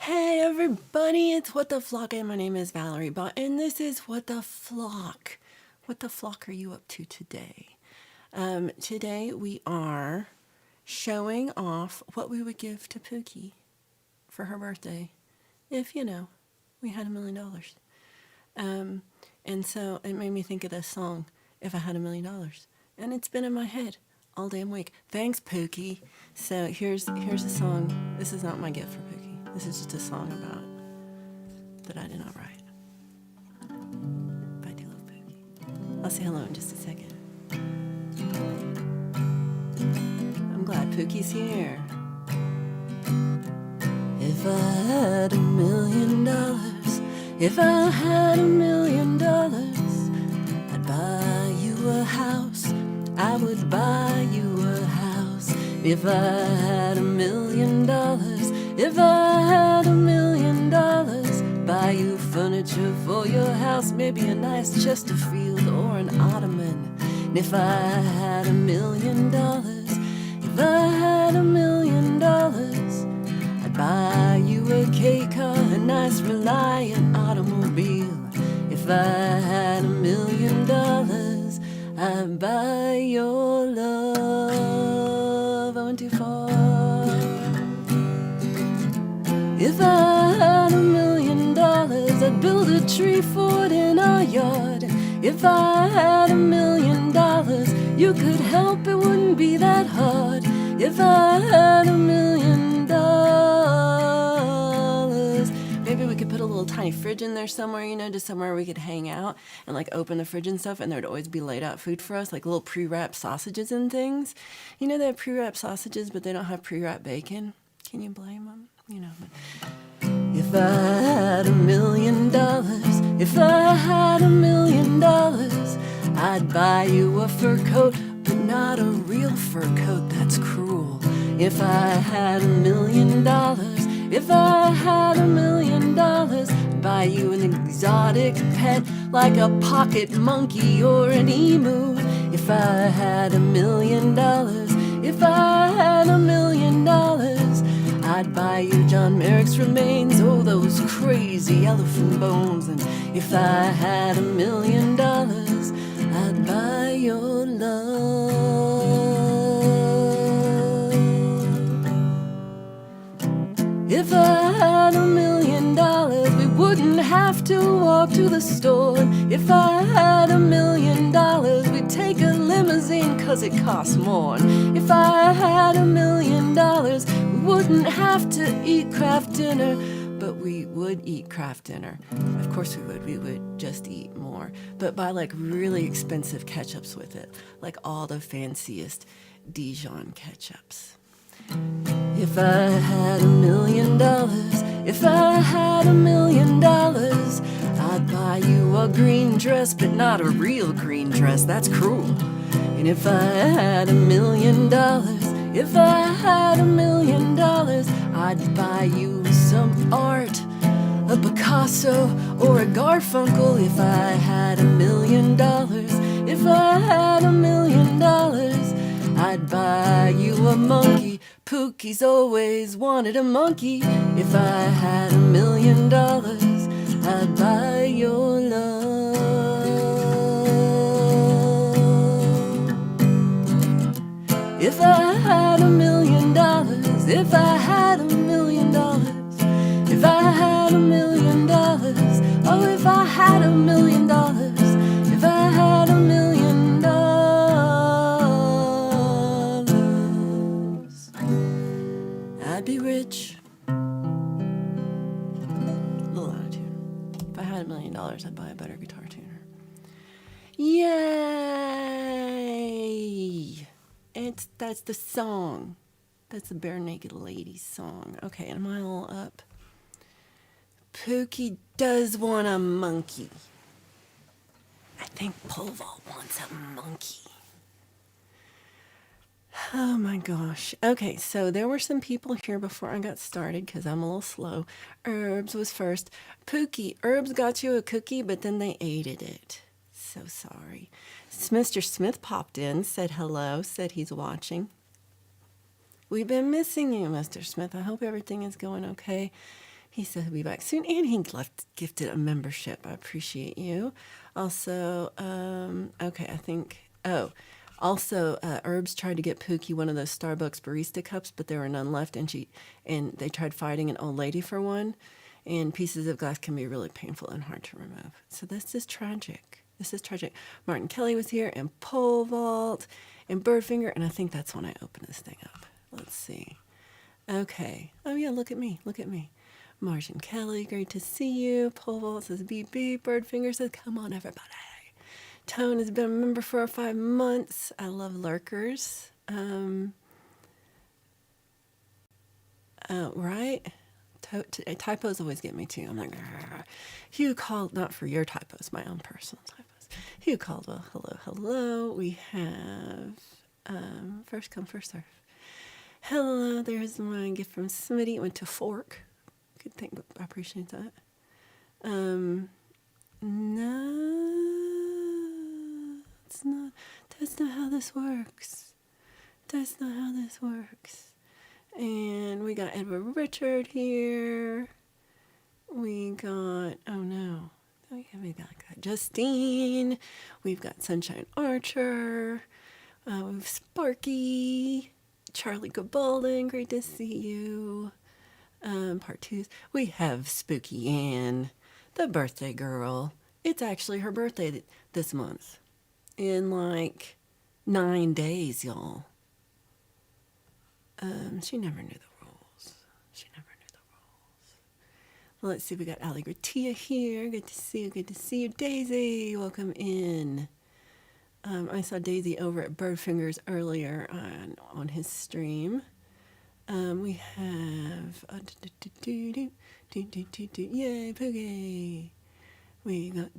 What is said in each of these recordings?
Hey everybody, it's What the Flock, and my name is Valerie Bott, and this is What the Flock. What the flock are you up to today? Today we are showing off what we would give to Puukie for her birthday if, we had $1 million. And so it made me think of this song, If I Had $1 Million. And it's been in my head all damn week. Thanks, Puukie. So here's a song. This is not my gift for Puukie. This is just a song about that I did not write. But I do love Puukie. I'll say hello in just a second. I'm glad Pookie's here. If I had $1 million, if I had $1 million, I'd buy you a house. I would buy you a house. If I had $1 million, if I had $1 million, buy you furniture for your house, maybe a nice Chesterfield or an ottoman. And if I had $1 million, if I had $1 million, I'd buy you a K car, a nice Reliant automobile. If I had $1 million, I'd buy your love. I went too far. If I had $1 million, I'd build a tree fort in our yard. If I had $1 million, you could help, it wouldn't be that hard. If I had $1 million, maybe we could put a little tiny fridge in there somewhere, just somewhere we could hang out and like open the fridge and stuff, and there'd always be laid out food for us, like little pre-wrapped sausages and things. They have pre-wrapped sausages, but they don't have pre-wrapped bacon. Can you blame them? If I had $1 million, if I had $1 million, I'd buy you a fur coat, but not a real fur coat, that's cruel. If I had $1 million, if I had $1 million, I'd buy you an exotic pet, like a pocket monkey or an emu. If I had $1 million, if I had $1 million, I'd buy you John Merrick's remains, oh, those crazy elephant bones. And if I had $1 million, I'd buy your love. If I had $1 million, we wouldn't have to walk to the store. If I had $1 million, we'd take a limousine 'cause it costs more. If I had $1 million, we wouldn't have to eat Kraft dinner, but we would eat Kraft dinner. Of course we would. We would just eat more, but buy like really expensive ketchups with it, like all the fanciest Dijon ketchups. If I had $1 million, if I had $1 million, I'd buy you a green dress, but not a real green dress, that's cruel. And if I had $1 million, if I had $1 million, I'd buy you some art, a Picasso or a Garfunkel. If I had $1 million, if I had $1 million, I'd buy you a monkey. Pookie's always wanted a monkey. If I had $1 million, I'd buy your love. If I had $1 million, if I had $1 million, if I had $1 million, oh, if I had $1 million, if I had $1 million, I'd be rich. A little out of tune. If I had $1 million, I'd buy a better guitar tuner. Yay! That's the song. That's the Bare Naked Ladies song. Okay, am I all up? Puukie does want a monkey. I think Pole wants a monkey. Oh my gosh. Okay, so there were some people here before I got started because I'm a little slow. Herbs was first. Puukie, Herbs got you a cookie, but then they ate it. So sorry. Mr. Smith popped in, said hello, said he's watching. We've been missing you, Mr. Smith. I hope everything is going okay. He said he'll be back soon, and he gifted a membership. I appreciate you. Also, okay, I think. Oh, also, Herbs tried to get Puukie one of those Starbucks barista cups, but there were none left, and they tried fighting an old lady for one. And pieces of glass can be really painful and hard to remove. So this is tragic. This is tragic. Martin Kelly was here, and Pole Vault, and Birdfinger, and I think that's when I opened this thing up. Let's see. Okay. Oh yeah, look at me. Look at me. Martin Kelly, great to see you. Pole Vault says beep beep. Birdfinger says, come on everybody. Tone has been a member for 5 months. I love lurkers. Right? Typos always get me too. I'm like, grr. Hugh called, not for your typos, my own personal typos. Hugh Caldwell, hello, hello. We have first come, first serve. Hello, there's my gift from Smitty. It went to Fork. Good thing, I appreciate that. No, it's not. That's not how this works. That's not how this works. And we got Edward Richard here. We got, oh no. Oh yeah, we got Justine. We've got Sunshine Archer. We've Sparky. Charlie Gabalden, great to see you. Part 2. We have Spooky Ann, the birthday girl. It's actually her birthday this month. In like 9 days, y'all. She never knew the rules. She never knew the rules. Well, let's see, we got Ali Gratia here. Good to see you, good to see you. Daisy, welcome in. I saw Daisy over at Birdfingers earlier on his stream. We have, yay, Puukie. We got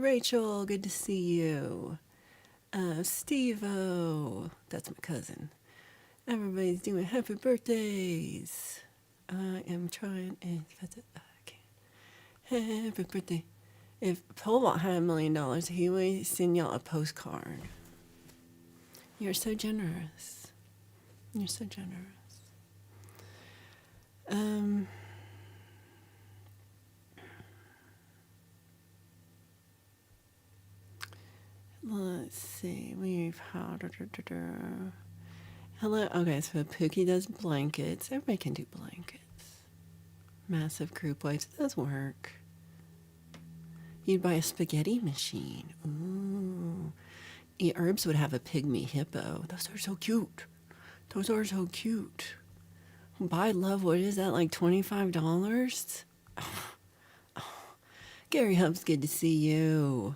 Rachel, good to see you. Steve-O, that's my cousin. Everybody's doing happy birthdays. I am trying, and I can't. Happy birthday. If Pole Vault had $1 million, he would send y'all a postcard. You're so generous. You're so generous. Let's see. We've had. Hello. Okay, so Puukie does blankets. Everybody can do blankets. Massive group wipes. It does work. You'd buy a spaghetti machine. Ooh. Herbs would have a pygmy hippo. Those are so cute. Those are so cute. Buy love, what is that, like $25? Gary Hubs, good to see you.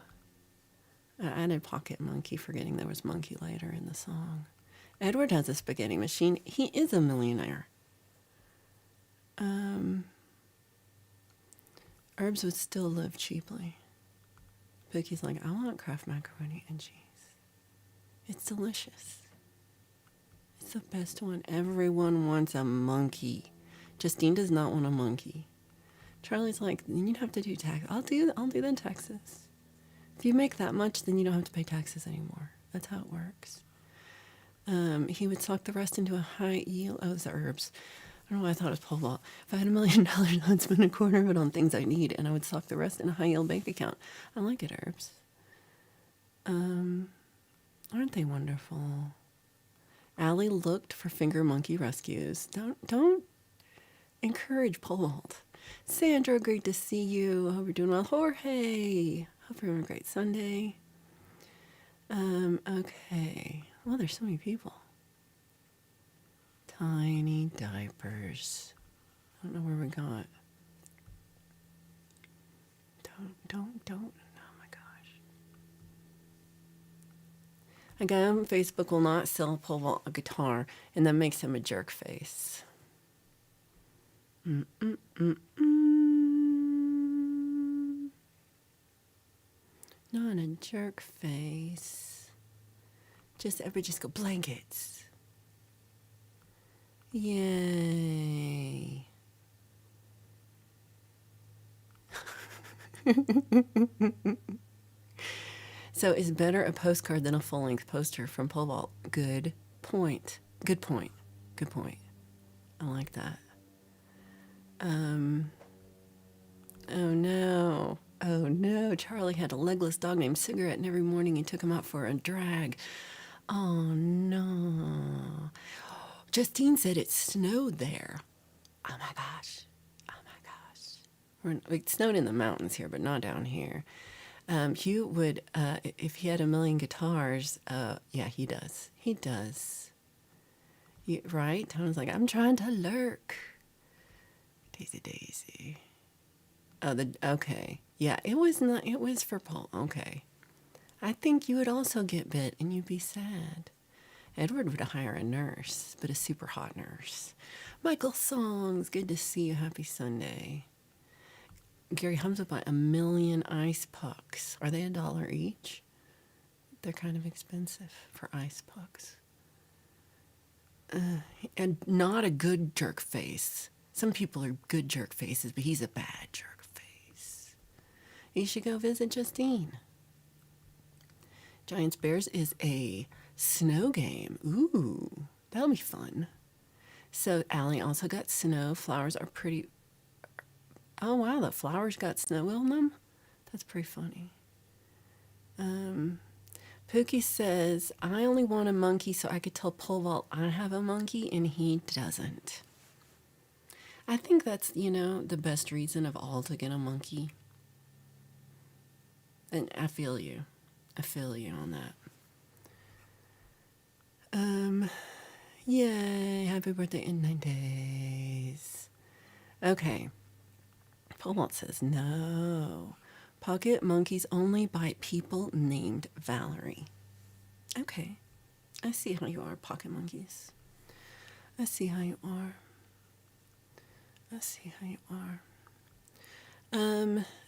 I added Pocket Monkey, forgetting there was Monkey later in the song. Edward has a spaghetti machine. He is a millionaire. Herbs would still live cheaply. Pookie's like, I want Kraft macaroni and cheese. It's delicious. It's the best one. Everyone wants a monkey. Justine does not want a monkey. Charlie's like, then you'd have to do tax. I'll do the taxes. If you make that much, then you don't have to pay taxes anymore. That's how it works. He would suck the rest into a high yield. Oh, it's the Herbs. I don't know why I thought it was Pole Vault. If I had $1 million, I'd spend a quarter of it on things I need, and I would suck the rest in a high yield bank account. I like it, Herbs. Aren't they wonderful? Allie looked for finger monkey rescues. Don't encourage Pole Vault. Sandra, great to see you. Hope you're doing well. Jorge, hope you're having a great Sunday. Okay. Well, there's so many people. Tiny diapers. I don't know where we got. Don't. Oh my gosh. A guy on Facebook will not sell Pole Vault a guitar, and that makes him a jerk face. Not a jerk face. Everybody just go blankets. Yay. So is better a postcard than a full-length poster from Pole Vault? Good point. Good point. Good point. I like that. Um, oh no. Oh no. Charlie had a legless dog named Cigarette, and every morning he took him out for a drag. Oh no. Justine said it snowed there. Oh my gosh. Oh my gosh. It snowed in the mountains here, but not down here. Hugh would, if he had a million guitars, yeah, he does. He does. Right? Tom's like, I'm trying to lurk. Daisy, Daisy. Oh, okay. Yeah, it was not, it was for Paul. Okay. I think you would also get bit and you'd be sad. Edward would hire a nurse, but a super hot nurse. Michael Songs, good to see you. Happy Sunday. Gary Hums would buy 1,000,000 ice pucks. Are they $1 each? They're kind of expensive for ice pucks. And not a good jerk face. Some people are good jerk faces, but he's a bad jerk face. You should go visit Justine. Giants Bears is a snow game. Ooh, that'll be fun. So Allie also got snow. Flowers are pretty. Oh wow, the flowers got snow on them. That's pretty funny. Puukie says, I only want a monkey so I could tell Pole Vault I have a monkey and he doesn't. I think that's, the best reason of all to get a monkey. And I feel you. I feel you on that. Yay, happy birthday in 9 days. Okay. Pole Vault says, no. Pocket monkeys only bite people named Valerie. Okay. I see how you are, pocket monkeys. I see how you are. I see how you are.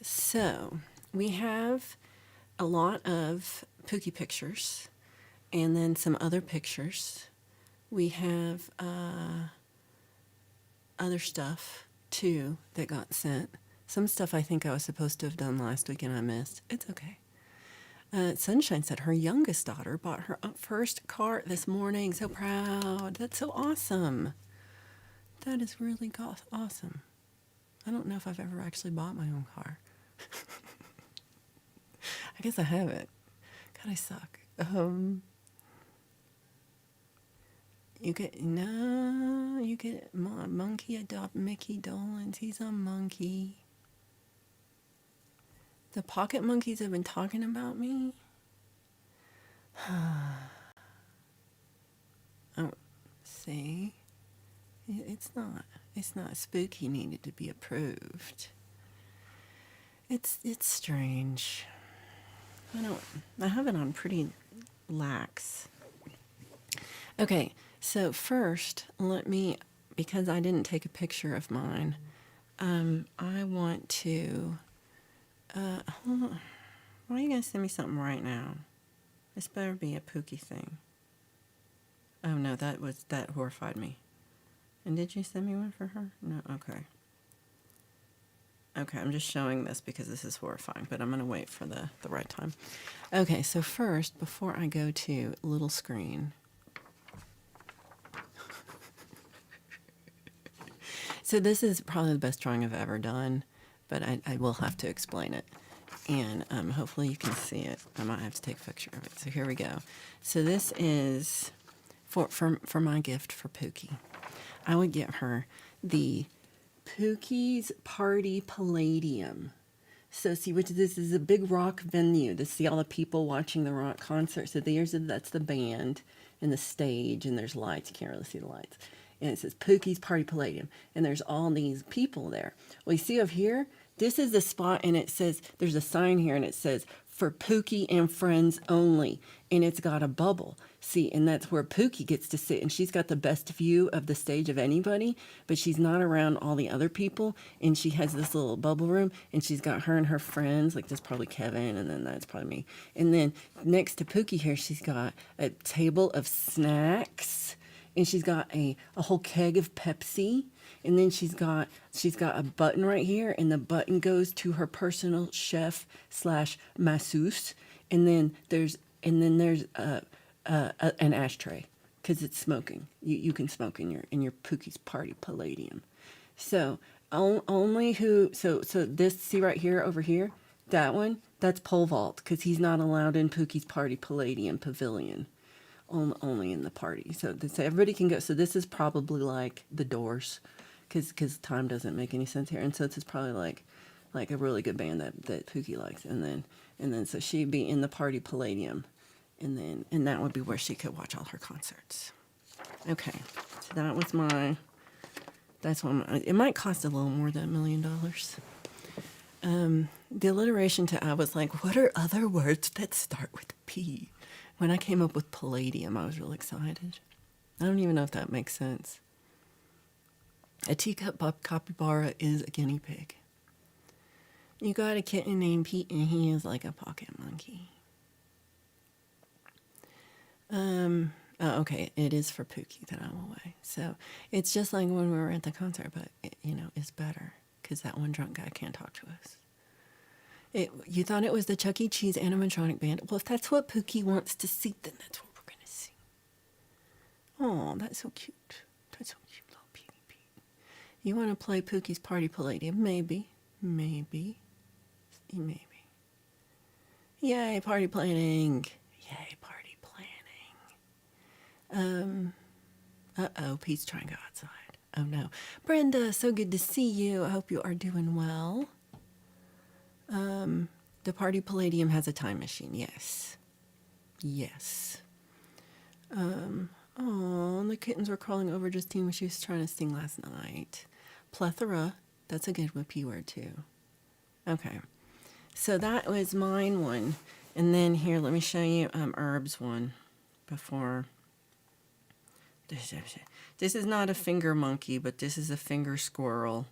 So we have a lot of Puukie pictures and then some other pictures. We have other stuff too that got sent. Some stuff I think I was supposed to have done last week and I missed. It's okay. Sunshine said her youngest daughter bought her first car this morning. So proud. That's so awesome. That is really awesome. I don't know if I've ever actually bought my own car. I guess I haven't. God, I suck. You get monkey adopt Mickey Dolenz. He's a monkey. The pocket monkeys have been talking about me. Oh, see? It's not spooky needed to be approved. It's strange. I have it on pretty lax. Okay, so first, because I didn't take a picture of mine, I want to, hold on. Why are you going to send me something right now? This better be a Puukie thing. Oh no, that horrified me. And did you send me one for her? No, okay. Okay, I'm just showing this because this is horrifying, but I'm going to wait for the right time. Okay, so first, before I go to little screen. So this is probably the best drawing I've ever done, but I will have to explain it. And hopefully you can see it. I might have to take a picture of it. So here we go. So this is for my gift for Puukie. I would get her the Puukie's Party Palladium. So see, this is a big rock venue to see all the people watching the rock concert. So that's the band and the stage, and there's lights. You can't really see the lights. And it says Puukie's Party Palladium, and there's all these people there. Well, you see over here, this is the spot, and it says, there's a sign here, and it says, for Puukie and friends only, and it's got a bubble. See, and that's where Puukie gets to sit, and she's got the best view of the stage of anybody, but she's not around all the other people, and she has this little bubble room, and she's got her and her friends, like this probably Kevin, and then that's probably me. And then next to Puukie here, she's got a table of snacks, and she's got a whole keg of Pepsi, and then she's got a button right here, and the button goes to her personal chef / masseuse, and then there's an ashtray because it's smoking. You can smoke in your Puukie's Party Palladium. So only who, so this, see right here, over here, that one, that's pole vault, because he's not allowed in Pookie's Party Palladium Pavilion. Only in the party. So everybody can go. So this is probably like the Doors, because time doesn't make any sense here. And so this is probably like a really good band that Pookie likes. And then so she'd be in the Party Palladium, and that would be where she could watch all her concerts. Okay, so that's one. It might cost a little more than $1 million. The alliteration to I was like, what are other words that start with P? When I came up with palladium, I was real excited. I don't even know if that makes sense. A teacup capybara is a guinea pig. You got a kitten named Pete, and he is like a pocket monkey. Oh, okay, it is for Puukie that I'm away. So it's just like when we were at the concert, but it's better because that one drunk guy can't talk to us. You thought it was the Chuck E. Cheese animatronic band. Well, if that's what Puukie wants to see, then that's what we're going to see. Oh, that's so cute. That's so cute, little Petey Pete. You want to play Pookie's Party Palladium? Maybe. Yay, party planning. Yay, party planning. Uh-oh, Pete's trying to go outside. Oh, no. Brenda, so good to see you. I hope you are doing well. The Party Palladium has a time machine. Yes. Oh, the kittens were crawling over Justine when she was trying to sing last night. Plethora. That's a good P word, too. Okay. So that was mine one. And then here, let me show you Herb's one before. This is not a finger monkey, but this is a finger squirrel.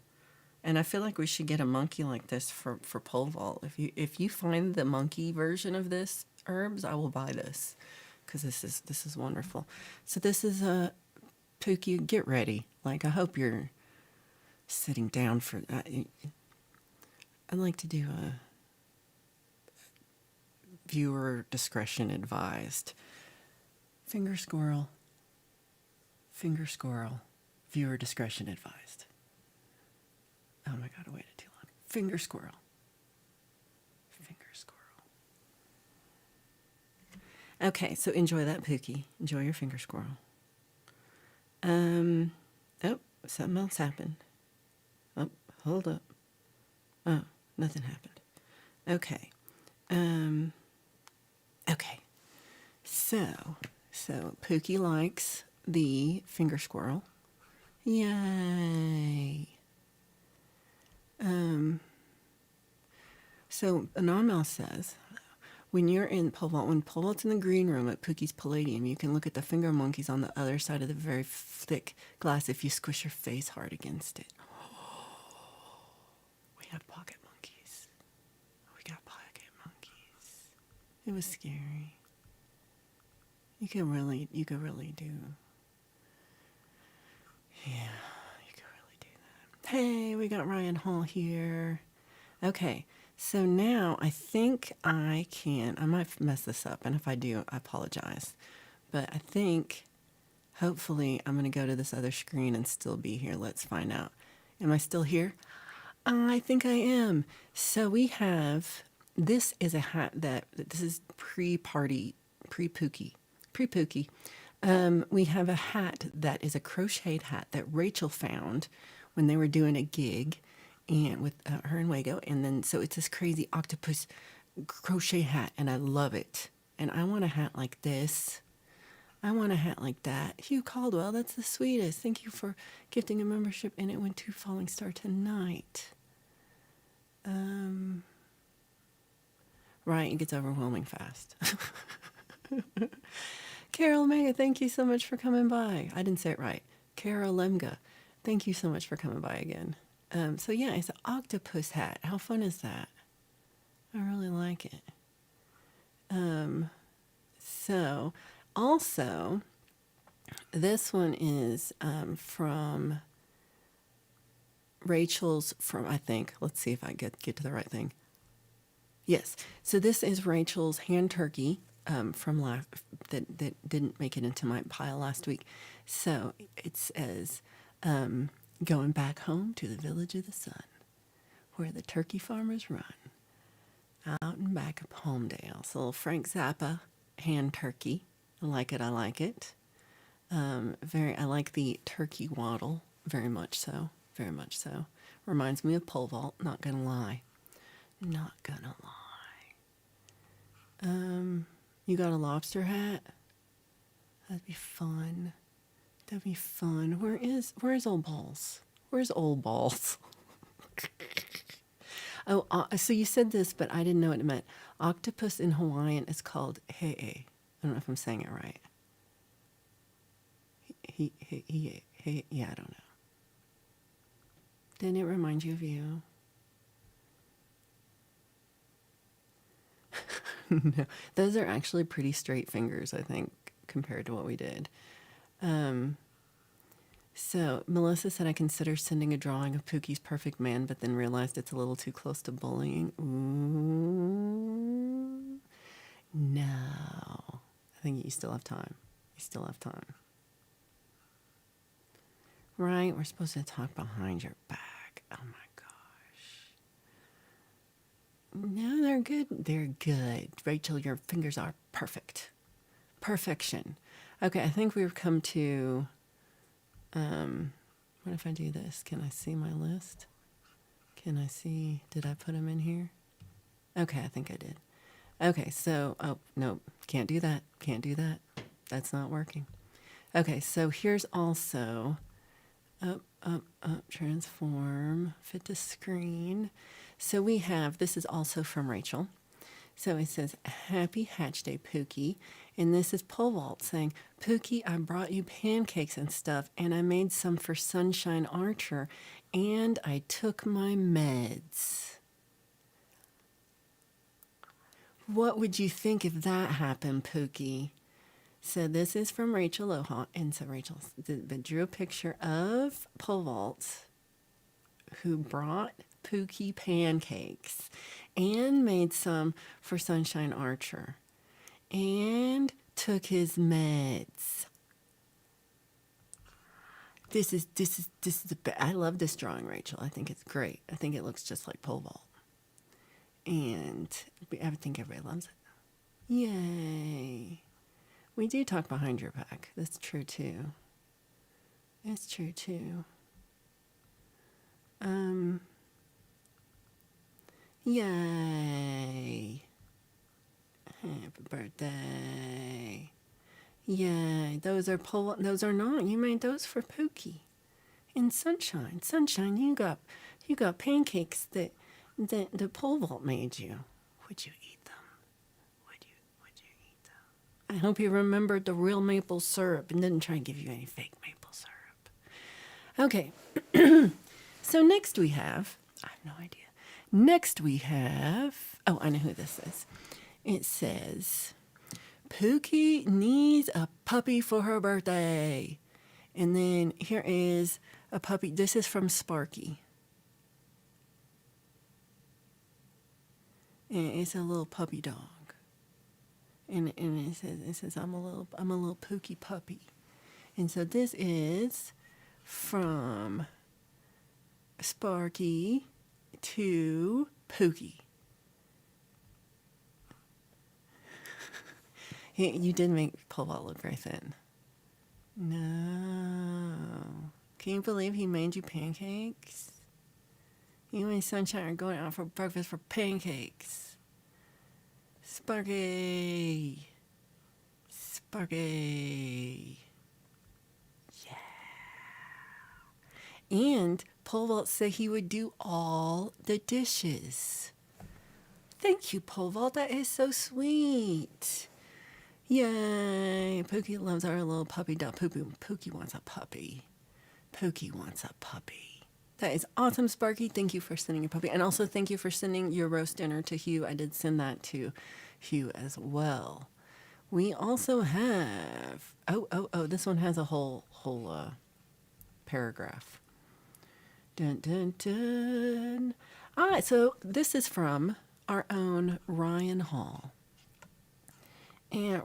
And I feel like we should get a monkey like this for pole vault. If you find the monkey version of this, Herbs, I will buy this because this is wonderful. So this is a Puukie. Get ready. Like, I hope you're sitting down for that. I'd like to do a viewer discretion advised. Finger squirrel. Viewer discretion advised. Oh my God, I waited too long. Finger squirrel. Okay, so enjoy that, Puukie. Enjoy your finger squirrel. Oh, something else happened. Oh, hold up. Oh, nothing happened. Okay. Okay. So Puukie likes the finger squirrel. Yay. So Anonymous says, when you're in pole vault, when pole vault's in the green room at Pookie's Palladium, you can look at the finger monkeys on the other side of the very thick glass if you squish your face hard against it. We have pocket monkeys. It was scary. You could really do. Yeah, you could really do that. Hey, we got Ryan Hall here. Okay, so now I think I might mess this up, and if I do, I apologize. But I think, hopefully, I'm going to go to this other screen and still be here. Let's find out. Am I still here? I think I am. So we have, this is a hat this is pre-Puukie. We have a hat that is a crocheted hat that Rachel found when they were doing a gig and with her and Wago, and then so it's this crazy octopus crochet hat, and I love it. And I want a hat like this. I want a hat like that. Hugh Caldwell, that's the sweetest. Thank you for gifting a membership, and it went to Falling Star tonight. Right, it gets overwhelming fast. Carol Omega, thank you so much for coming by. I didn't say it right. Carol Lemga, thank you so much for coming by again. So yeah, it's an octopus hat. How fun is that? I really like it. So also, this one is from Rachel's, I think, let's see if I get to the right thing. Yes, so this is Rachel's hand turkey from that didn't make it into my pile last week. So it says, Going back home to the village of the sun, where the turkey farmers run. Out and back of Palmdale. So little Frank Zappa hand turkey. I like it, I like it. I like the turkey waddle, very much so, very much so. Reminds me of pole vault, not gonna lie. Not gonna lie. You got a lobster hat? That'd be fun. That'd be fun. Where's old balls? Where's old balls? Oh, so you said this, but I didn't know what it meant. Octopus in Hawaiian is called he'e. I don't know if I'm saying it right. Yeah, I don't know. Didn't it remind you of you? No, those are actually pretty straight fingers, I think, compared to what we did. So Melissa said, I consider sending a drawing of Puukie's perfect man, but then realized it's a little too close to bullying. Ooh. No. I think you still have time. You still have time. Right? We're supposed to talk behind your back. Oh my gosh. No, they're good. They're good. Rachel, your fingers are perfect. Perfection. Okay, I think we've come to... what if I do this? Can I see my list? Can I see? Did I put them in here? Okay, I think I did. Okay, so, oh, no, can't do that. Can't do that. That's not working. Okay, so here's also up, transform, fit to screen. So we have, this is also from Rachel. So it says, Happy Hatch Day, Puukie. And this is Pole Vault saying, Puukie, I brought you pancakes and stuff, and I made some for Sunshine Archer, and I took my meds. What would you think if that happened, Puukie? So this is from Rachel Aloha, and so Rachel drew a picture of Pole Vault, who brought Puukie pancakes and made some for Sunshine Archer and took his meds. This is I love this drawing, Rachel. I think it's great. I think it looks just like pole vault. And I think everybody loves it. Yay. We do talk behind your back. That's true too. It's true too. Yay. Happy birthday. Yay. Those are not. You made those for Puukie. And Sunshine. Sunshine, you got pancakes that the pole vault made you. Would you eat them? Would you eat them? I hope you remembered the real maple syrup and didn't try and give you any fake maple syrup. Okay. So next we have, I have no idea. Next we have, oh, I know who this is. It says, Puukie needs a puppy for her birthday. And then here is a puppy. This is from Sparky. And it's a little puppy dog. And it says I'm a little Puukie puppy. And so this is from Sparky to Puukie. You did make pole vault look very thin. No. Can you believe he made you pancakes? You and Sunshine are going out for breakfast for pancakes. Sparky. Sparky. Yeah. And Pole Vault said he would do all the dishes. Thank you, Pole Vault. That is so sweet. Yay. Puukie loves our little puppy dog. Puukie wants a puppy. Puukie wants a puppy. That is awesome, Sparky. Thank you for sending your puppy. And also thank you for sending your roast dinner to Hugh. I did send that to Hugh as well. We also have... Oh, this one has a whole paragraph. Dun, dun, dun. All right, so this is from our own Ryan Hall. And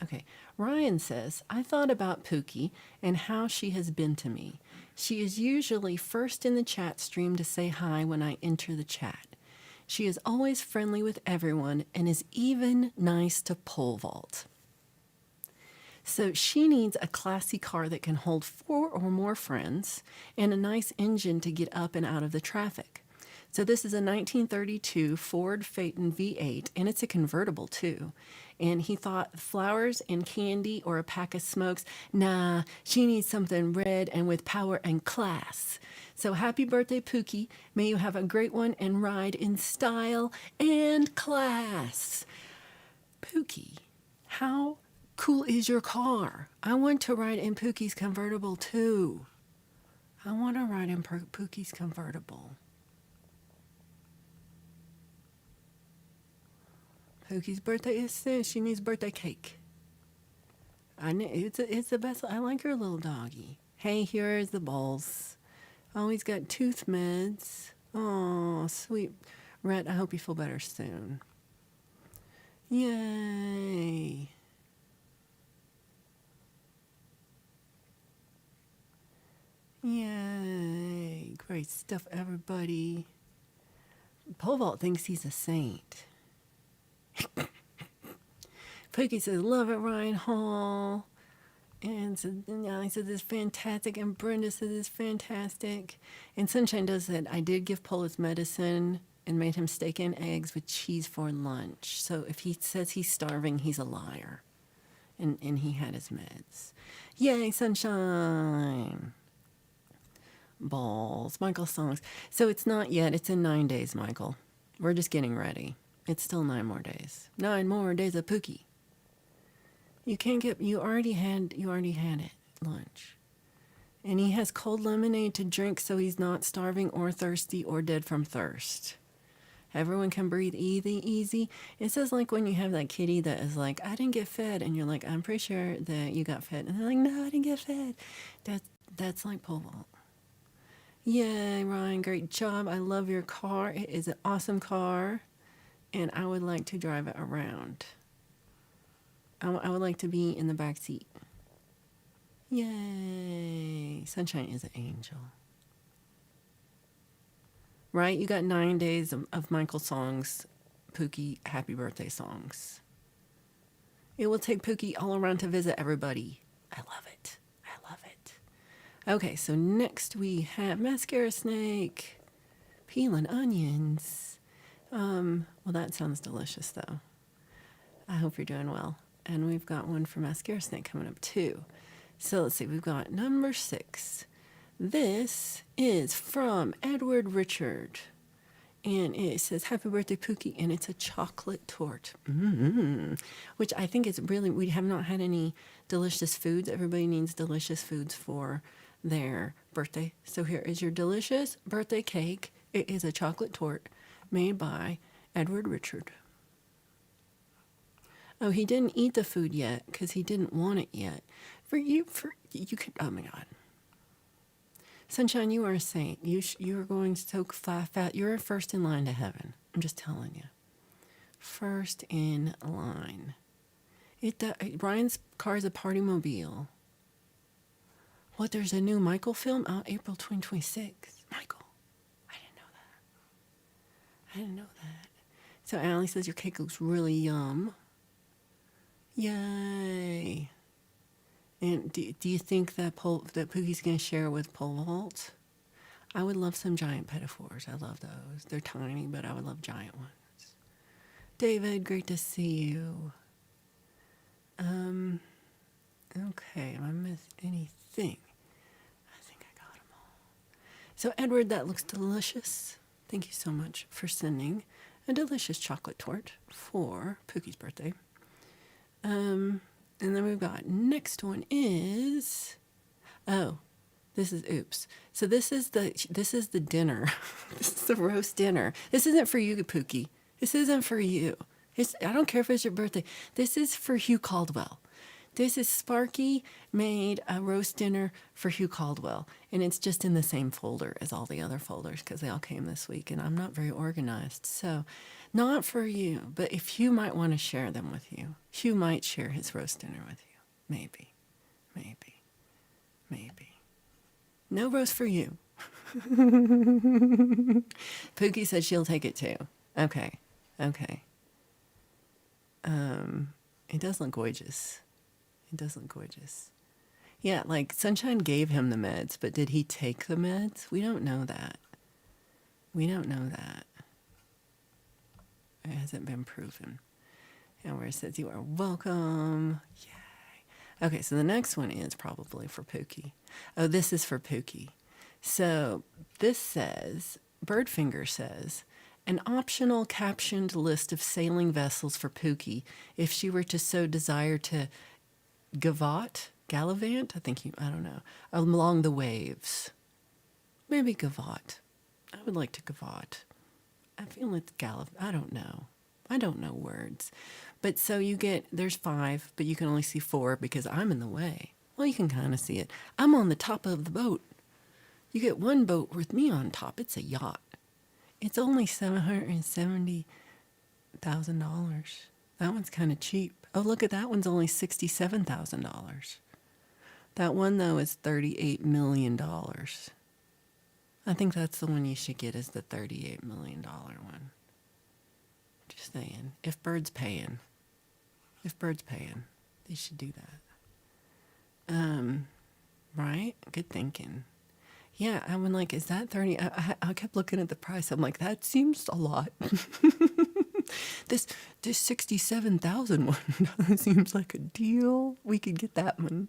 Okay. Ryan says, I thought about Puukie and how she has been to me. She is usually first in the chat stream to say hi when I enter the chat. She is always friendly with everyone and is even nice to pole vault. So she needs a classy car that can hold 4 or more friends and a nice engine to get up and out of the traffic. So this is a 1932 Ford Phaeton V8, and it's a convertible too. And he thought flowers and candy or a pack of smokes. Nah, she needs something red and with power and class. So happy birthday, Puukie. May you have a great one and ride in style and class. Puukie, how cool is your car? I want to ride in Pookie's convertible too. I want to ride in Pookie's convertible. Pookie's birthday is soon. She needs birthday cake. I know it's the best. I like her little doggy. Hey, here is the bowls. Oh, he's got tooth meds. Oh, sweet Rhett. I hope you feel better soon. Yay. Yay. Great stuff, everybody. Pole vault thinks he's a saint. Puukie says, love it, Ryan Hall. And so, he said, this is fantastic. And Brenda says, this is fantastic. And Sunshine does that. I did give Pole his medicine and made him steak and eggs with cheese for lunch. So if he says he's starving, he's a liar. And he had his meds. Yay, Sunshine. Balls. Michael songs. So it's not yet. It's in 9 days, Michael. We're just getting ready. It's still 9 more days. 9 more days of Puukie. You already had it, lunch. And he has cold lemonade to drink so he's not starving or thirsty or dead from thirst. Everyone can breathe easy. It says like when you have that kitty that is like, I didn't get fed, and you're like, I'm pretty sure that you got fed. And they're like, no, I didn't get fed. That's like pole vault. Yay, Ryan, great job. I love your car. It is an awesome car. And I would like to drive it around. I would like to be in the back seat. Yay. Sunshine is an angel. Right? You got 9 days of Michael songs, Puukie happy birthday songs. It will take Puukie all around to visit everybody. I love it. I love it. Okay, so next we have Mascara Snake, peeling onions. Well, that sounds delicious, though. I hope you're doing well. And we've got one for Mascara Snake coming up, too. So let's see. We've got number 6. This is from Edward Richard. And it says, Happy Birthday, Puukie. And it's a chocolate torte. Which I think is really, we have not had any delicious foods. Everybody needs delicious foods for their birthday. So here is your delicious birthday cake. It is a chocolate torte made by Edward Richard. Oh, he didn't eat the food yet because he didn't want it yet. You could. Oh my God, Sunshine, you are a saint. You are going so fat. You're first in line to heaven. I'm just telling you, first in line. Ryan's car is a party mobile. What? There's a new Michael film out April 2026. Michael, I didn't know that. So Allie says your cake looks really yum. Yay. And do you think that Pookie's going to share with pole vault? I would love some giant pedophores. I love those. They're tiny, but I would love giant ones. David, great to see you. Okay, am I missing anything? I think I got them all. So Edward, that looks delicious. Thank you so much for sending a delicious chocolate torte for Pookie's birthday. And then we've got next one is, this is oops. So this is the dinner. This is the roast dinner. This isn't for you, Puukie. This isn't for you. I don't care if it's your birthday. This is for Hugh Caldwell. This is Sparky made a roast dinner for Hugh Caldwell, and it's just in the same folder as all the other folders because they all came this week, and I'm not very organized. So Not for you, but if Hugh might want to share them with you, Hugh might share his roast dinner with you. Maybe, maybe, maybe. No roast for you. Puukie said she'll take it too. Okay, okay. It does look gorgeous. It does look gorgeous. Yeah, like Sunshine gave him the meds, but did he take the meds? We don't know that. We don't know that. It hasn't been proven. And where it says you are welcome. Yay. Okay, so the next one is probably for Puukie. Oh, this is for Puukie. So this says, Birdfinger says, an optional captioned list of sailing vessels for Puukie if she were to so desire to gallivant? I don't know, along the waves. Maybe gavotte. I would like to gavotte. I feel it's I don't know. I don't know words. But so you get, there's 5, but you can only see 4 because I'm in the way. Well, you can kind of see it. I'm on the top of the boat. You get one boat with me on top. It's a yacht. It's only $770,000. That one's kind of cheap. Oh, look at that one's only $67,000. That one, though, is $38 million. I think that's the one you should get, is the $38 million one. Just saying. If Bird's paying, they should do that. Right? Good thinking. Yeah, I was like, is that 30? I kept looking at the price. I'm like, that seems a lot. This 67,000 one seems like a deal. We could get that one.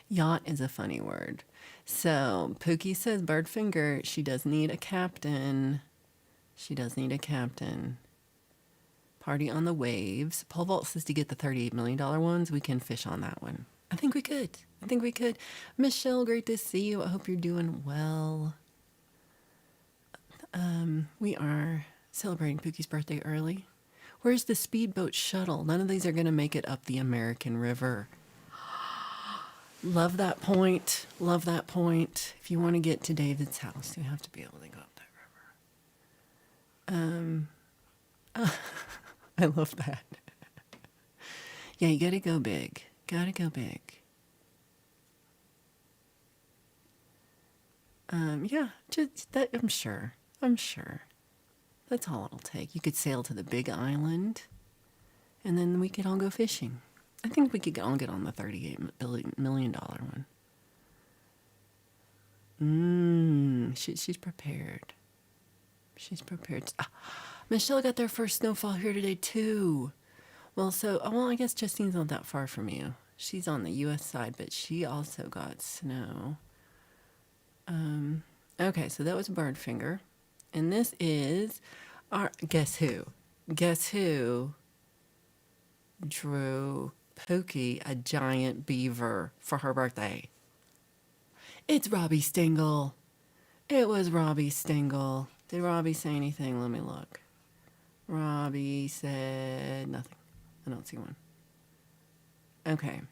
Yacht is a funny word. So Puukie says, Birdfinger, she does need a captain. She does need a captain. Party on the waves. Pole vault says to get the $38 million ones. We can fish on that one. I think we could. Michelle, great to see you. I hope you're doing well. We are celebrating Puukie's birthday early. Where's the speedboat shuttle? None of these are going to make it up the American River. Love that point. If you want to get to David's house, you have to be able to go up that river. I love that. Yeah, you got to go big. Yeah, just that. I'm sure. That's all it'll take. You could sail to the big island, and then we could all go fishing. I think we could all get on the $38 million one. She's prepared. Michelle got their first snowfall here today, too. Well, I guess Justine's not that far from you. She's on the U.S. side, but she also got snow. Okay, so that was Birdfinger. And this is our, guess who drew Puukie a giant beaver for her birthday? It's Robbie Stingle. It was Robbie Stingle. Did Robbie say anything? Let me look. Robbie said nothing. I don't see one. Okay.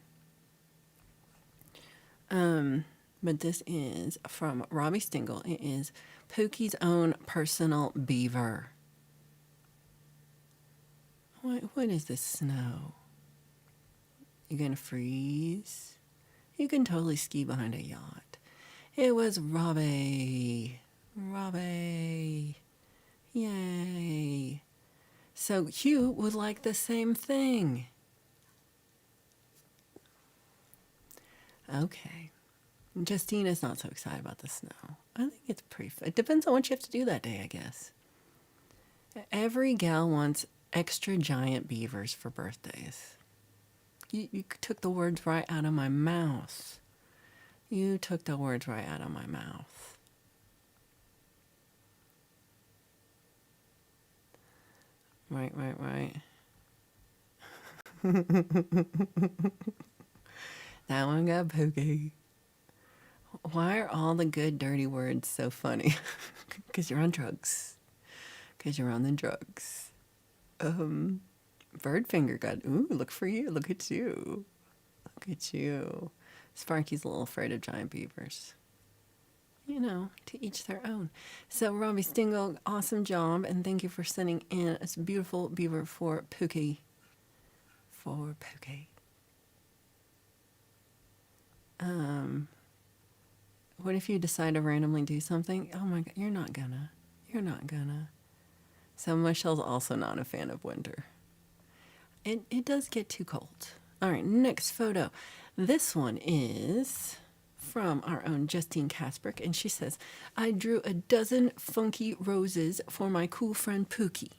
But this is from Robbie Stingle. It is Puukie's own personal beaver. What is this snow? You're gonna freeze? You can totally ski behind a yacht. It was Robbie. Yay. So Hugh would like the same thing. Okay. Justina's not so excited about the snow. I think it's it depends on what you have to do that day, I guess. Every gal wants extra giant beavers for birthdays. You took the words right out of my mouth. Right. That one got Puukie. Why are all the good dirty words so funny? Because you're on drugs. Birdfinger got, look for you. Look at you. Sparky's a little afraid of giant beavers. You know, to each their own. So, Robbie Stingle, awesome job, and thank you for sending in a beautiful beaver for Puukie. For Puukie. What if you decide to randomly do something? Oh my God, you're not gonna. You're not gonna. So, Michelle's also not a fan of winter. It does get too cold. All right, next photo. This one is from our own Justine Kasprick, and she says, I drew a dozen funky roses for my cool friend Puukie.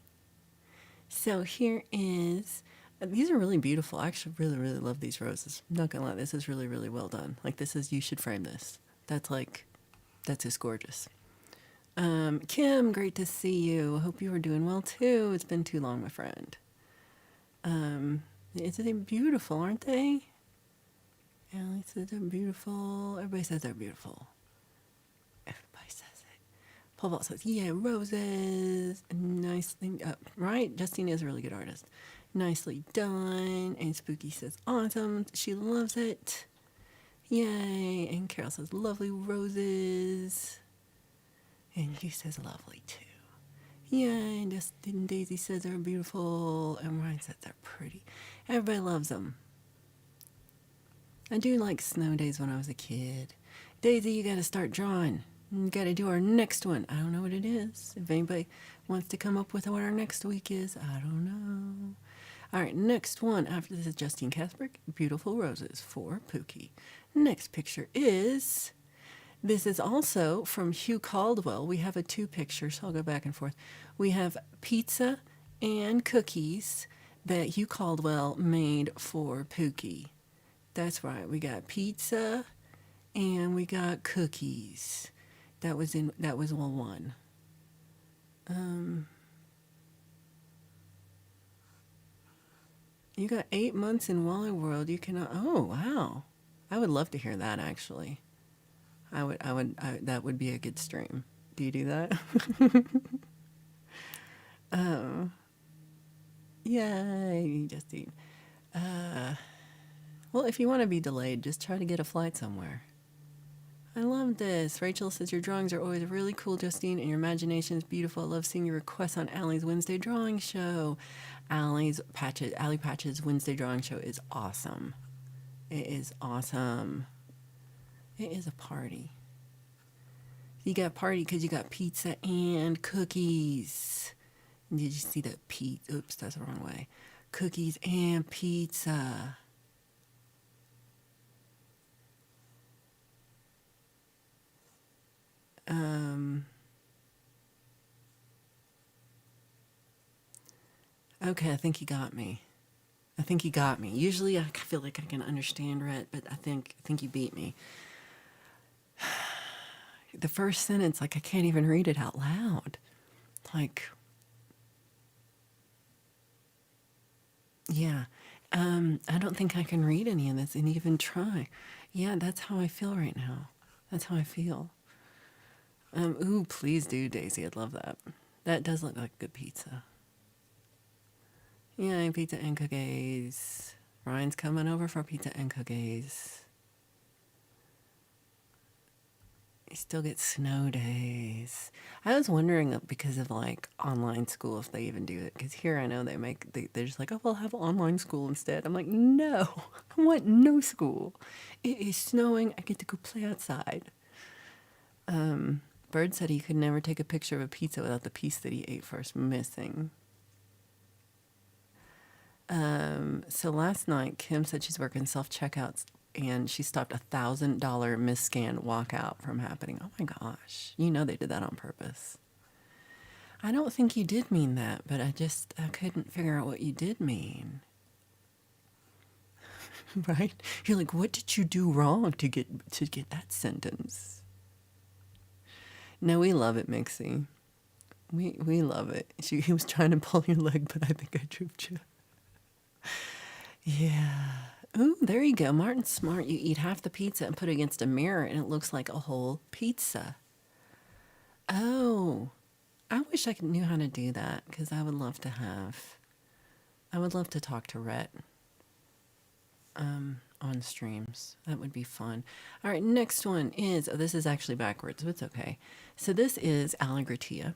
So here is, these are really beautiful. I actually really, really love these roses. I'm not gonna lie, this is really, really well done. Like, this is, you should frame this. That's just gorgeous. Kim, great to see you. Hope you are doing well too. It's been too long, my friend. They're beautiful, aren't they? Allie says they're beautiful. Everybody says they're beautiful. Everybody says it. Paul Vault says, yeah, roses. Nice thing. Right? Justine is a really good artist. Nicely done. And Spooky says, awesome. She loves it. Yay. And Carol says, lovely roses. And she says, lovely too. Yay. And Justin Daisy says they're beautiful. And Ryan says they're pretty. Everybody loves them. I do like snow days when I was a kid. Daisy, you got to start drawing. You got to do our next one. I don't know what it is. If anybody wants to come up with what our next week is, I don't know. All right, next one after this is Justine Kasprick, Beautiful Roses for Puukie. Next picture is, this is also from Hugh Caldwell. We have a two pictures, so I'll go back and forth. We have pizza and cookies that Hugh Caldwell made for Puukie. That's right. We got pizza and we got cookies. That was all one. You got 8 months in Wally World. You cannot. Oh wow! I would love to hear that. Actually, that would be a good stream. Do you do that? Yay, Justine. Well, if you want to be delayed, just try to get a flight somewhere. I love this. Rachel says your drawings are always really cool, Justine, and your imagination is beautiful. I love seeing your requests on Allie's Wednesday drawing show. Allie Patch's Wednesday drawing show is awesome. It is awesome. It is a party. You got party because you got pizza and cookies. Did you see that pizza? Oops, that's the wrong way. Cookies and pizza. Okay, I think he got me. Usually I feel like I can understand Rhett, but I think you beat me. The first sentence, like I can't even read it out loud. Like, yeah. I don't think I can read any of this and even try. Yeah, that's how I feel right now. That's how I feel. Ooh, please do, Daisy. I'd love that. That does look like good pizza. Yeah, pizza and cookies. Ryan's coming over for pizza and cookies. You still get snow days. I was wondering because of like online school if they even do it. Because here I know they're just like, oh, we'll have online school instead. I'm like, no, I want no school. It is snowing. I get to go play outside. Bird said he could never take a picture of a pizza without the piece that he ate first missing. So last night, Kim said she's working self-checkouts and she stopped $1,000 misscan walkout from happening. Oh my gosh. You know they did that on purpose. I don't think you did mean that, but I couldn't figure out what you did mean. Right? You're like, what did you do wrong to get that sentence? No, we love it, Mixie. We love it. He was trying to pull your leg, but I think I tripped you. Yeah. Ooh, there you go. Martin's smart. You eat half the pizza and put it against a mirror, and it looks like a whole pizza. Oh, I wish I knew how to do that because I would love to talk to Rhett. on streams. That would be fun. All right, next one is, oh, this is actually backwards, but it's okay. So this is Allegratia.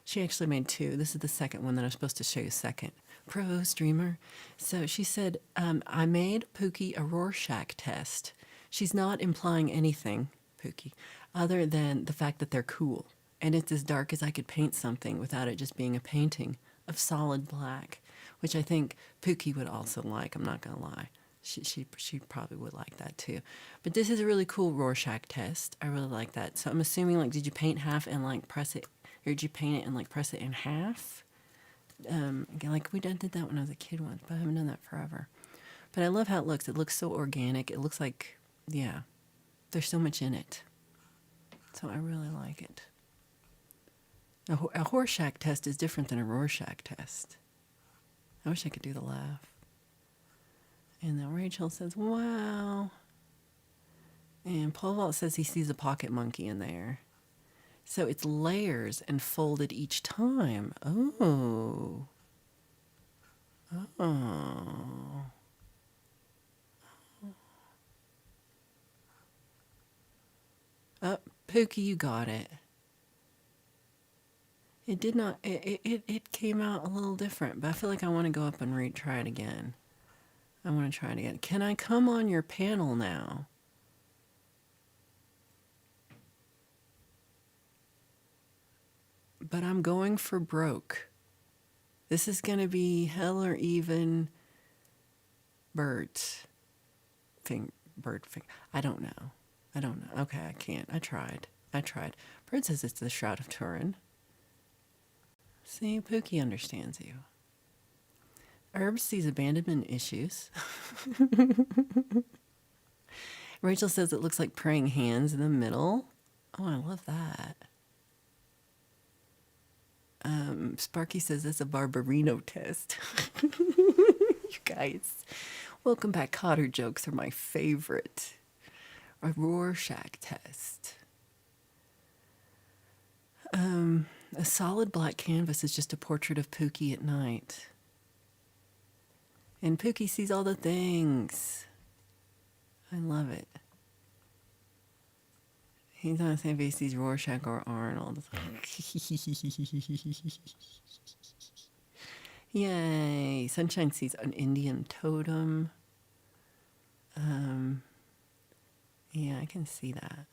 She actually made two. This is the second one that I'm supposed to show you second. Pro streamer. So she said, I made Puukie a Rorschach test. She's not implying anything, Puukie, other than the fact that they're cool. And it's as dark as I could paint something without it just being a painting of solid black, which I think Puukie would also like. I'm not going to lie. She probably would like that too. But this is a really cool Rorschach test. I really like that. So I'm assuming, like, did you paint half and like press it, or did you paint it and like press it in half? Again, like we did that when I was a kid once, but I haven't done that forever. But I love how it looks. It looks so organic. It looks like, yeah, there's so much in it. So I really like it. A Rorschach test is different than a Rorschach test. I wish I could do the laugh. And then Rachel says, wow. And Paul Vault says he sees a pocket monkey in there. So it's layers and folded each time. Oh. Oh. Oh, Puukie, you got it. It did not, it came out a little different, but I feel like I want to go up and retry it again. I want to try it again. Can I come on your panel now? But I'm going for broke. This is going to be hell or even birds. Bird. I don't know. Okay, I can't. I tried. Bird says it's the Shroud of Turin. See, Puukie understands you. Herb sees abandonment issues. Rachel says it looks like praying hands in the middle. Oh, I love that. Sparky says it's a Barbarino test. You guys, welcome back. Cotter jokes are my favorite. A Rorschach test. A solid black canvas is just a portrait of Puukie at night. And Puukie sees all the things. I love it. He's on the same if he sees Rorschach or Arnold. Yay. Sunshine sees an Indian totem. Yeah, I can see that.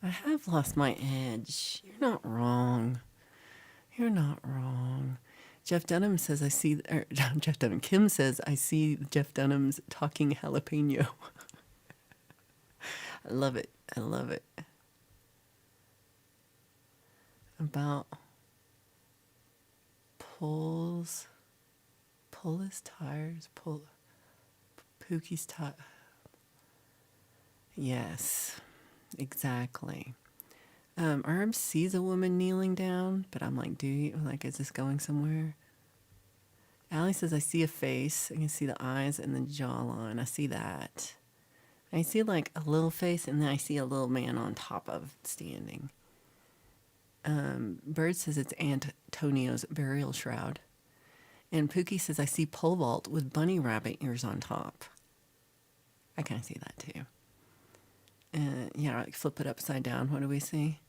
I have lost my edge. You're not wrong. Jeff Dunham says I see, or Jeff Dunham, Kim says I see Jeff Dunham's talking jalapeno. I love it. About pull his tires, Puukie's tire. Yes, exactly. Herb sees a woman kneeling down, but I'm like, is this going somewhere? Allie says, I see a face. I can see the eyes and the jawline. I see that. I see like a little face, and then I see a little man on top of standing. Bird says it's Antonio's burial shroud. And Puukie says, I see pole vault with bunny rabbit ears on top. I kind of see that too. Yeah, like flip it upside down. What do we see?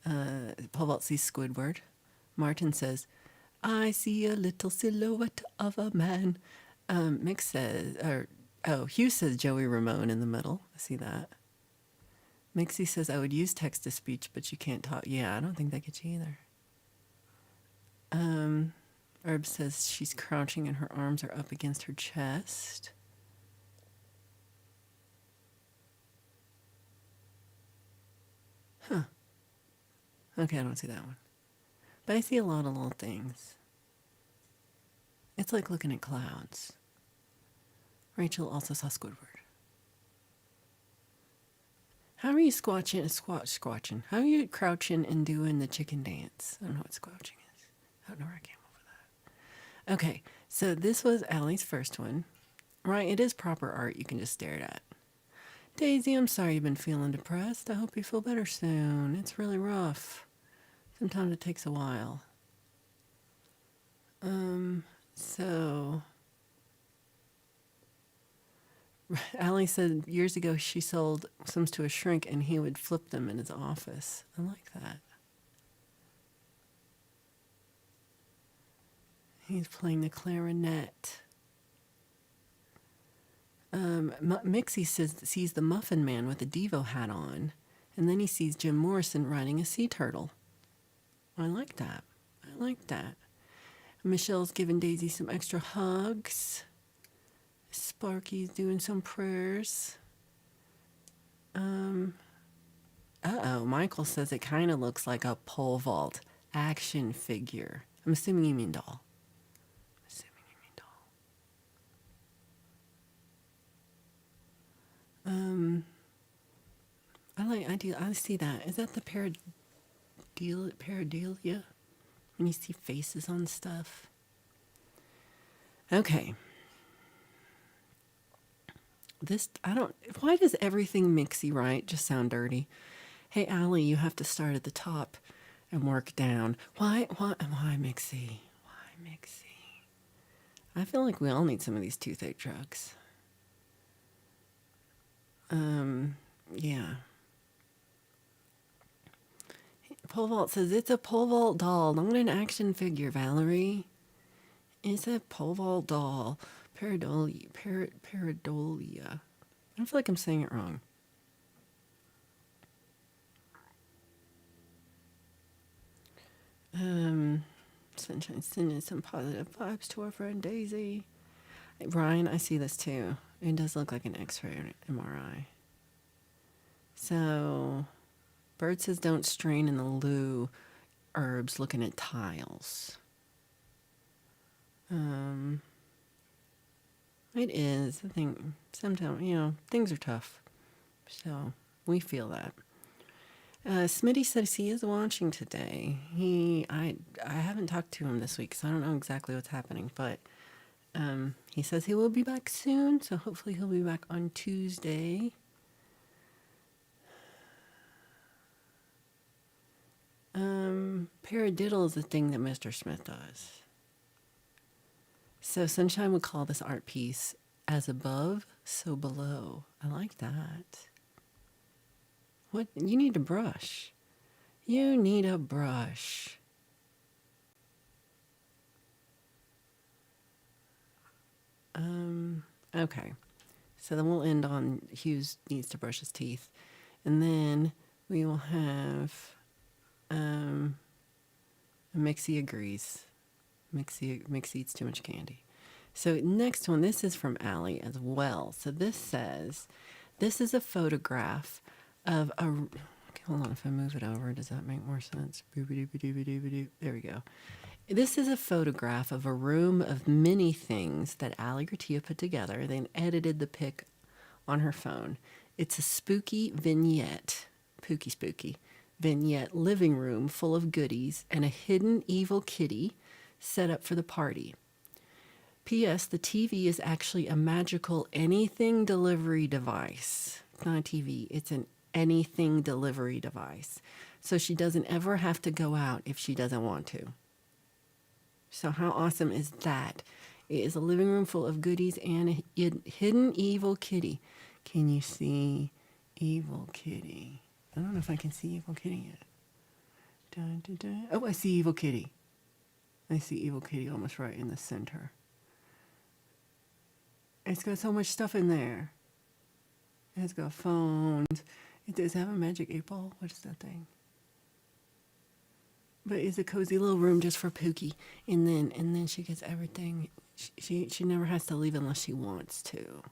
Pole vault sees Squidward. Martin says, I see a little silhouette of a man. Mick says, Hugh says Joey Ramone in the middle. I see that. Mixie says, I would use text-to-speech, but you can't talk. Yeah, I don't think that gets you either. Herb says she's crouching and her arms are up against her chest. Huh. Okay, I don't see that one. But I see a lot of little things. It's like looking at clouds. Rachel also saw Squidward. How are you squatching? How are you crouching and doing the chicken dance? I don't know what squatching is. I don't know where I came up with that. Okay, so this was Allie's first one. Right, it is proper art you can just stare at. Daisy, I'm sorry you've been feeling depressed. I hope you feel better soon. It's really rough. Sometimes it takes a while. So Allie said years ago she sold some to a shrink and he would flip them in his office. I like that. He's playing the clarinet. Mixie sees the Muffin Man with a Devo hat on, and then he sees Jim Morrison riding a sea turtle. I like that. I like that. Michelle's giving Daisy some extra hugs. Sparky's doing some prayers. Michael says it kind of looks like a pole vault action figure. I'm assuming you mean doll. I see that. Is that the pareidolia? When you see faces on stuff. Okay. Why does everything Mixie write just sound dirty? Hey, Allie, you have to start at the top and work down. Why Mixie? Why Mixie? I feel like we all need some of these toothache drugs. Yeah. Pole vault says it's a pole vault doll, not an action figure, Valerie. It's a pole vault doll. Pareidolia. I feel like I'm saying it wrong. Sunshine sending some positive vibes to our friend Daisy. Brian, I see this too. It does look like an X-ray or an MRI. So, Bird says don't strain in the loo. Herbs looking at tiles. It is. I think sometimes, things are tough. So, we feel that. Smitty says he is watching today. I haven't talked to him this week, so I don't know exactly what's happening, but he says he will be back soon, so hopefully he'll be back on Tuesday. Paradiddle is the thing that Mr. Smith does. So Sunshine would call this art piece as above, so below. I like that. What? You need a brush. You need a brush. Okay. So then we'll end on Hughes needs to brush his teeth. And then we will have Mixie agrees. Mixie eats too much candy. So next one, this is from Allie as well. So this says, this is a photograph of a... Okay, hold on, if I move it over, does that make more sense? There we go. This is a photograph of a room of many things that Allie Gratia put together, then edited the pic on her phone. It's a spooky vignette, Puukie spooky, vignette living room full of goodies and a hidden evil kitty set up for the party. P.S. The TV is actually a magical anything delivery device. It's not a TV, it's an anything delivery device. So she doesn't ever have to go out if she doesn't want to. So how awesome is that? It is a living room full of goodies and a hidden evil kitty. Can you see evil kitty? I don't know if I can see evil kitty yet. Dun, dun, dun. Oh, I see evil kitty. I see evil kitty almost right in the center. It's got so much stuff in there. It's got phones. It does have a magic 8-ball. What is that thing? But it's a cozy little room just for Puukie. And then she gets everything. She never has to leave unless she wants to.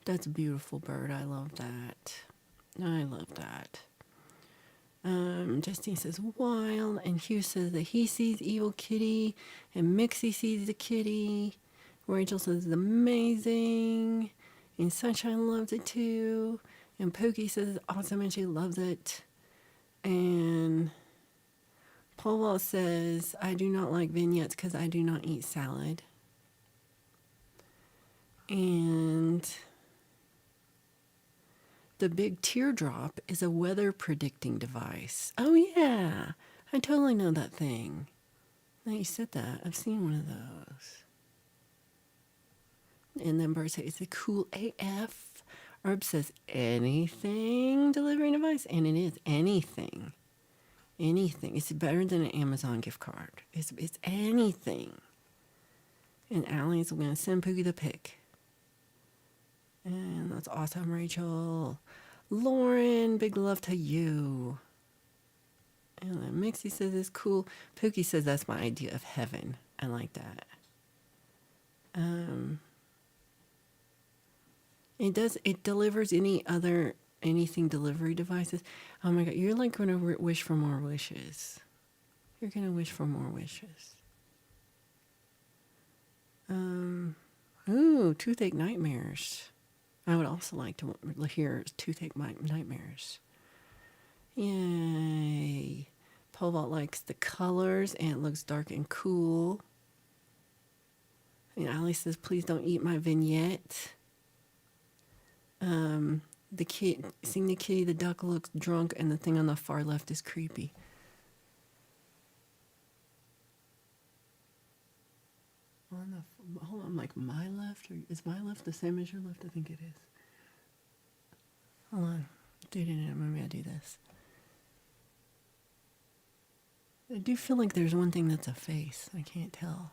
That's a beautiful bird. I love that. I love that. Justine says wild, and Hugh says that he sees evil kitty, and Mixie sees the kitty. Rachel says it's amazing, and Sunshine loves it too, and Puukie says it's awesome and she loves it. And Paul Wall says, I do not like vignettes because I do not eat salad. And the big teardrop is a weather predicting device. Oh yeah, I totally know that thing. Now you said that, I've seen one of those. And then Bird says, it's a cool AF. Herb says, anything delivery device? And it is anything. Anything. It's better than an Amazon gift card. It's anything. And Allie's going to send Puukie the pic. And that's awesome, Rachel. Lauren, big love to you. And then Mixie says it's cool. Puukie says that's my idea of heaven. I like that. It delivers anything delivery devices. Oh my God, you're like going to wish for more wishes. You're going to wish for more wishes. Ooh, toothache nightmares. I would also like to hear toothache nightmares. Yay. Pole vault likes the colors and it looks dark and cool. And Ali says, please don't eat my vignette. The kid, seeing the kitty, the duck looks drunk, and the thing on the far left is creepy. Hold on, like my left? Or is my left the same as your left? I think it is. Hold on. Maybe I'll do this. I do feel like there's one thing that's a face. I can't tell.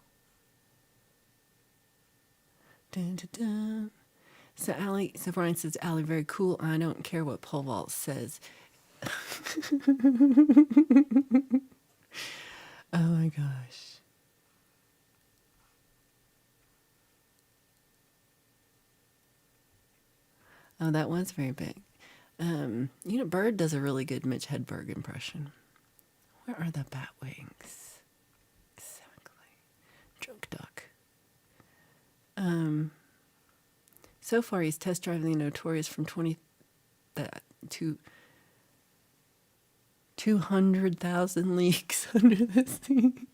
Dun, dun, dun. So Brian says, Allie, very cool. I don't care what pole vault says. Oh my gosh. Oh, that was very big. Bird does a really good Mitch Hedberg impression. Where are the bat wings? Exactly. Joke duck. So far, he's test driving the Notorious from 200,000 leagues under the sea.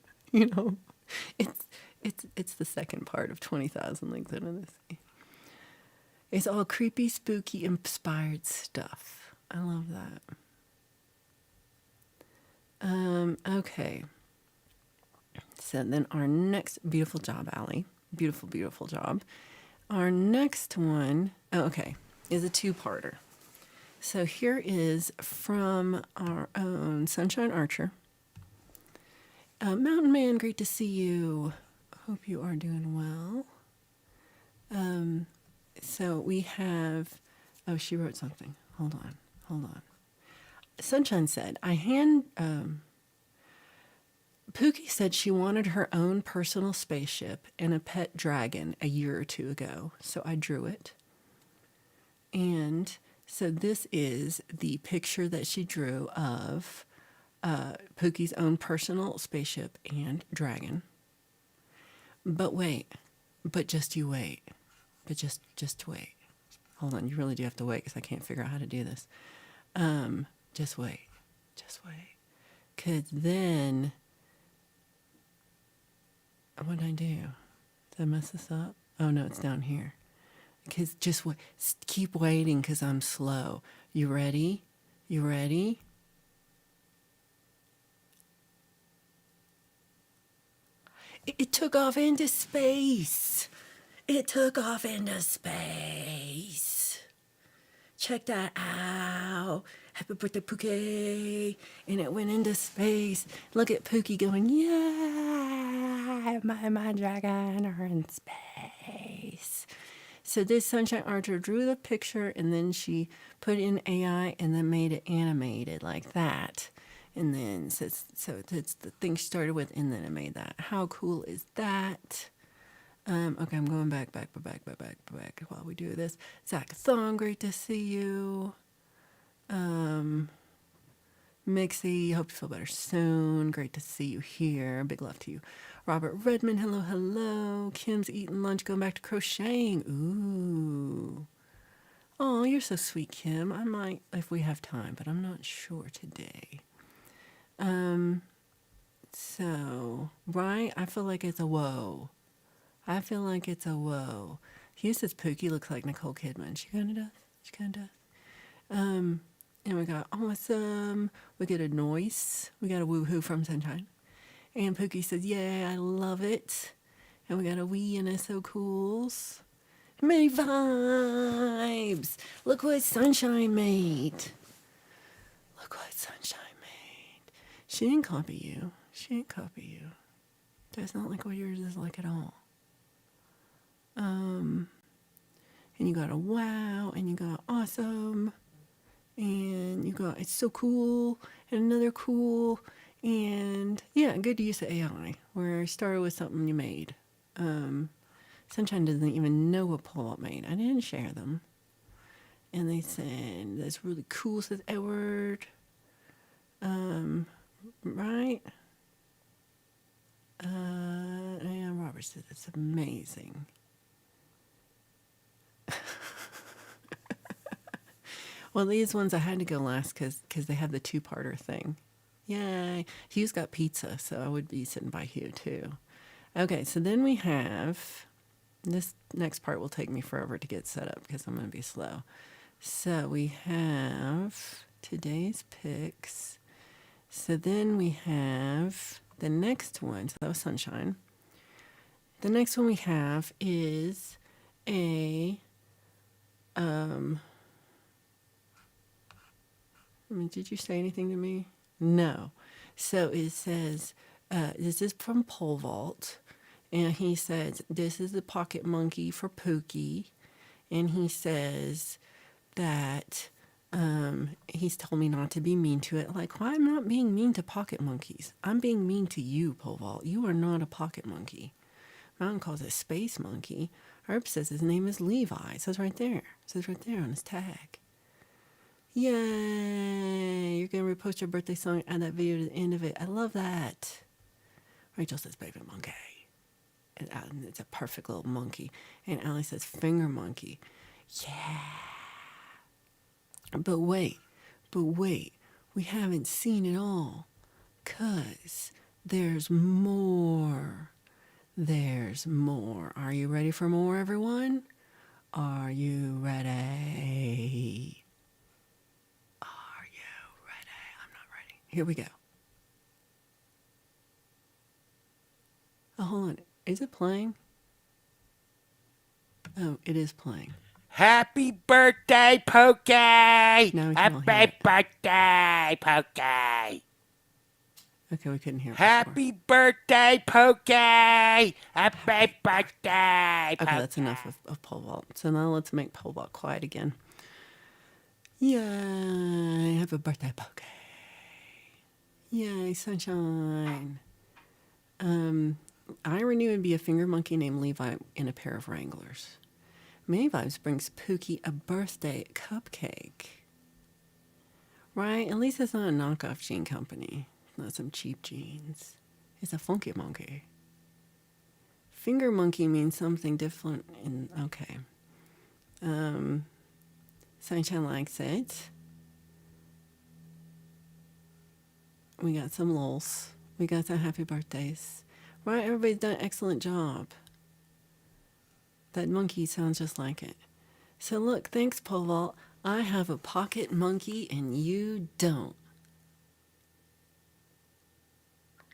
It's the second part of 20,000 leagues under the sea. It's all creepy, spooky, inspired stuff. I love that. Okay. So then our next beautiful job, Allie. Beautiful, beautiful job. Our next one, is a two-parter. So here is from our own Sunshine Archer. Mountain Man, great to see you. Hope you are doing well. So we have, she wrote something. Hold on. Sunshine said, Puukie said she wanted her own personal spaceship and a pet dragon a year or two ago, so I drew it. And so this is the picture that she drew of Puukie's own personal spaceship and dragon. But wait. But just wait. Hold on, you really do have to wait because I can't figure out how to do this. Just wait. Because then... What did I do? Did I mess this up? Oh, no, it's down here. Because just wait. Keep waiting because I'm slow. You ready? It took off into space. Check that out. Happy birthday, Puukie. And it went into space. Look at Puukie going, yeah, my dragon are in space. So this Sunshine Archer drew the picture and then she put in AI and then made it animated like that. And then so it's the thing she started with and then it made that. How cool is that? Okay, I'm going back while we do this. Zach Thong, great to see you. Mixie, hope you feel better soon. Great to see you here. Big love to you. Robert Redmond, hello. Kim's eating lunch, going back to crocheting. Ooh. Oh, you're so sweet, Kim. I might, if we have time, but I'm not sure today. So, right? I feel like it's a whoa. Hugh says Puukie looks like Nicole Kidman. She kind of does. And we got awesome. We get a noise. We got a woohoo from Sunshine. And Puukie says, yeah, I love it. And we got a wee and a so cools. Many vibes. Look what Sunshine made. Look what Sunshine made. She didn't copy you. She didn't copy you. That's not like what yours is like at all. And you got a wow, and you got awesome, and you got it's so cool, and another cool, and yeah, good use of AI, where I started with something you made. Sunshine doesn't even know what Paul made. I didn't share them. And they said, that's really cool, says Edward. Right? And Robert said, it's amazing. Well, these ones I had to go last because they have the two-parter thing. Yay. Hugh's got pizza, so I would be sitting by Hugh, too. Okay, so then we have... This next part will take me forever to get set up because I'm going to be slow. So we have today's picks. So then we have the next one. So that was Sunshine. The next one we have is a... did you say anything to me? No. So it says, this is from Pole Vault. And he says, this is the pocket monkey for Puukie. And he says that he's told me not to be mean to it. Like, why I'm not being mean to pocket monkeys? I'm being mean to you, Pole Vault. You are not a pocket monkey. Mountain calls it Space Monkey. Herb says his name is Levi. It says right there. It says right there on his tag. Yay! You're going to repost your birthday song and add that video to the end of it. I love that. Rachel says, baby monkey. And it's a perfect little monkey. And Allie says, finger monkey. Yeah. But wait. We haven't seen it all. 'Cause there's more. There's more. Are you ready for more, everyone? Are you ready? Are you ready? I'm not ready. Here we go. Oh, hold on. Is it playing? Oh, it is playing. Happy birthday, Puukie! Now we can all Happy hear it. birthday, Puukie! Okay, we couldn't hear it Happy birthday, Puukie! Happy birthday, before. Okay, that's enough of Pole Vault. So now let's make Pole Vault quiet again. Yay! Happy birthday, Puukie! Yay, Sunshine! Ira knew it'd be a finger monkey named Levi in a pair of Wranglers. Many Vibes brings Puukie a birthday cupcake. Right? At least it's not a knockoff jean company. It's not some cheap jeans. It's a funky monkey. Finger monkey means something different in... Okay. Sunshine likes it. We got some lols. We got some happy birthdays. Right? Everybody's done an excellent job. That monkey sounds just like it. So look, thanks, Pole Vault. I have a pocket monkey and you don't.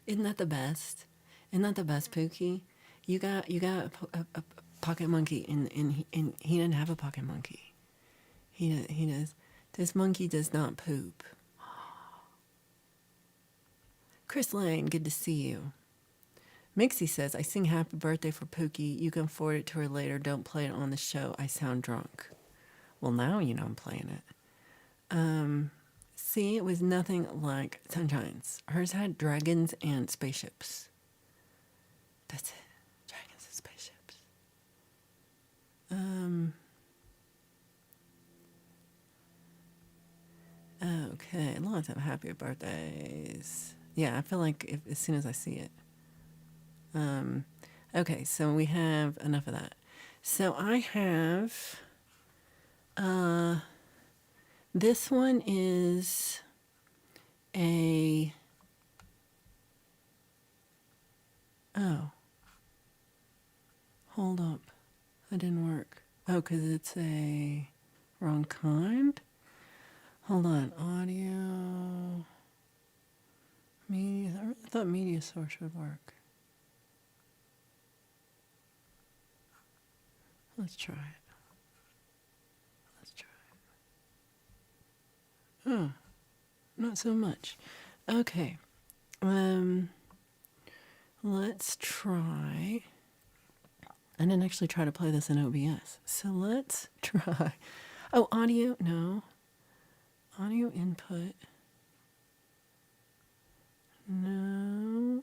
Isn't that the best? Isn't that the best, Puukie? You got a pocket monkey and he didn't have a pocket monkey. He does. This monkey does not poop. Chris Lane, good to see you. Mixie says, I sing happy birthday for Puukie. You can forward it to her later. Don't play it on the show. I sound drunk. Well, now you know I'm playing it. See, it was nothing like Sunshine's. Hers had dragons and spaceships. That's it. Dragons and spaceships. Okay, lots of happy birthdays. Yeah, I feel like as soon as I see it. Okay, so we have enough of that. So I have, this one is a, oh, hold up, that didn't work. Oh, because it's a wrong kind? Hold on, audio, media, I thought media source would work. Let's try it. Let's try it. Oh, not so much. Okay. Let's try. I didn't actually try to play this in OBS. So let's try. Oh, audio? No. Audio input. No.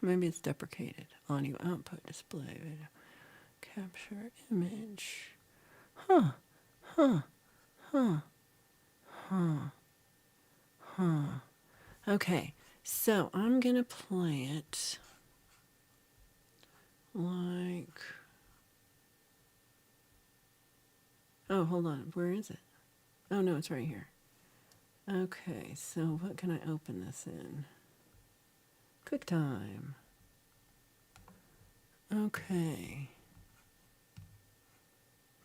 Maybe it's deprecated. Audio output, display, video, capture, image. Okay, so I'm gonna play it like. Oh, hold on. Where is it? Oh, no, it's right here. Okay, so what can I open this in? QuickTime. Okay.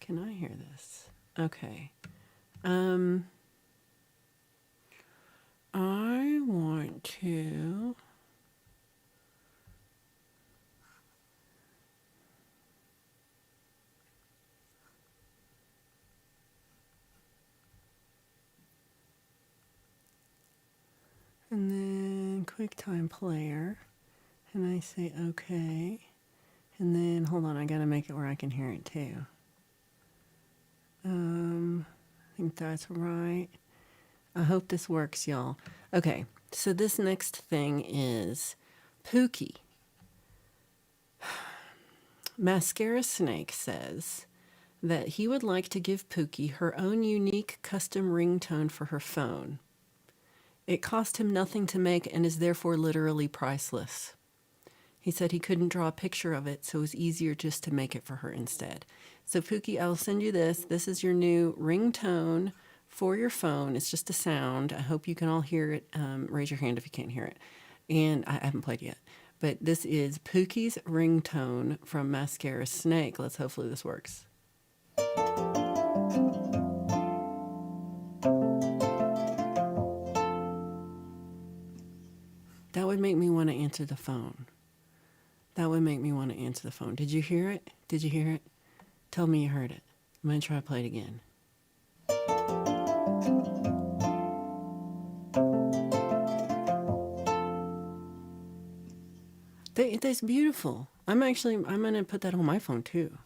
Can I hear this? Okay. I want to. And then QuickTime Player. And I say okay. And then, hold on, I gotta make it where I can hear it too. I think that's right. I hope this works, y'all. Okay, so this next thing is Puukie. Mascara Snake says that he would like to give Puukie her own unique custom ringtone for her phone. It cost him nothing to make and is therefore literally priceless. He said he couldn't draw a picture of it, so it was easier just to make it for her instead. So Puukie, I'll send you this. This is your new ringtone for your phone. It's just a sound. I hope you can all hear it. Raise your hand if you can't hear it. And I haven't played yet. But this is Puukie's ringtone from Mascara Snake. Let's hopefully this works. That would make me want to answer the phone. That would make me want to answer the phone. Did you hear it? Did you hear it? Tell me you heard it. I'm going to try to play it again. That's beautiful. I'm going to put that on my phone too.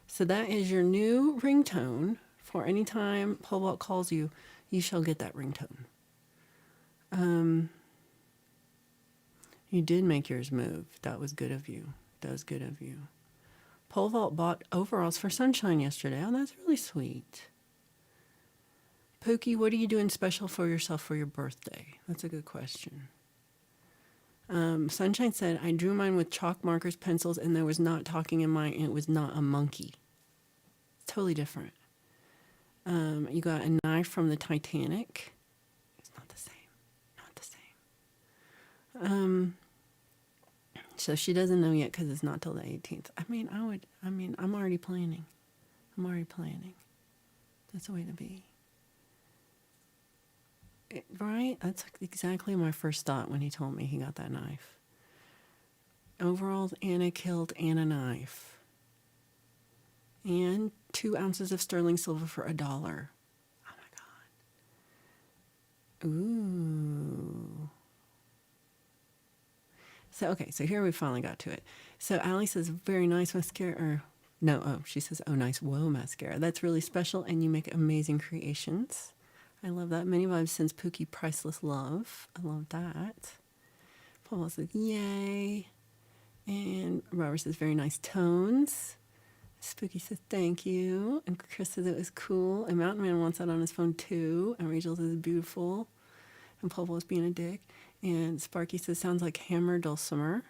So that is your new ringtone for any time Pole Vault calls you, you shall get that ringtone. You did make yours move. That was good of you. That was good of you. Pole Vault bought overalls for Sunshine yesterday. Oh, that's really sweet. Puukie, what are you doing special for yourself for your birthday? That's a good question. Sunshine said, I drew mine with chalk markers, pencils, and there was not talking in mine, and it was not a monkey. It's totally different. You got a knife from the Titanic. It's not the same. Not the same. So she doesn't know yet because it's not till the 18th. I'm already planning. That's the way to be. Right? That's exactly my first thought when he told me he got that knife. Overalls and a kilt and a knife. And 2 ounces of sterling silver for $1. Oh my God. Ooh. So here we finally got to it. So Allie says, very nice mascara. She says, oh, nice. Whoa, mascara. That's really special, and you make amazing creations. I love that. Many vibes since Puukie, priceless love. I love that. Paul says, yay. And Robert says, very nice tones. Spooky says, thank you. And Chris says it was cool. And Mountain Man wants that on his phone too. And Rachel says, beautiful. And Paul was being a dick. And Sparky says, sounds like hammer dulcimer.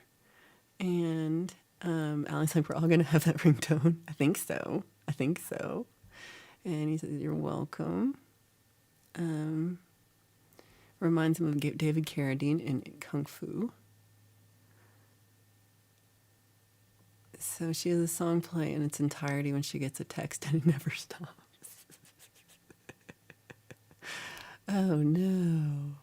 And Alex like, we're all going to have that ringtone. I think so. And he says, you're welcome. Reminds him of David Carradine in Kung Fu. So she has a song play in its entirety when she gets a text and it never stops. Oh no.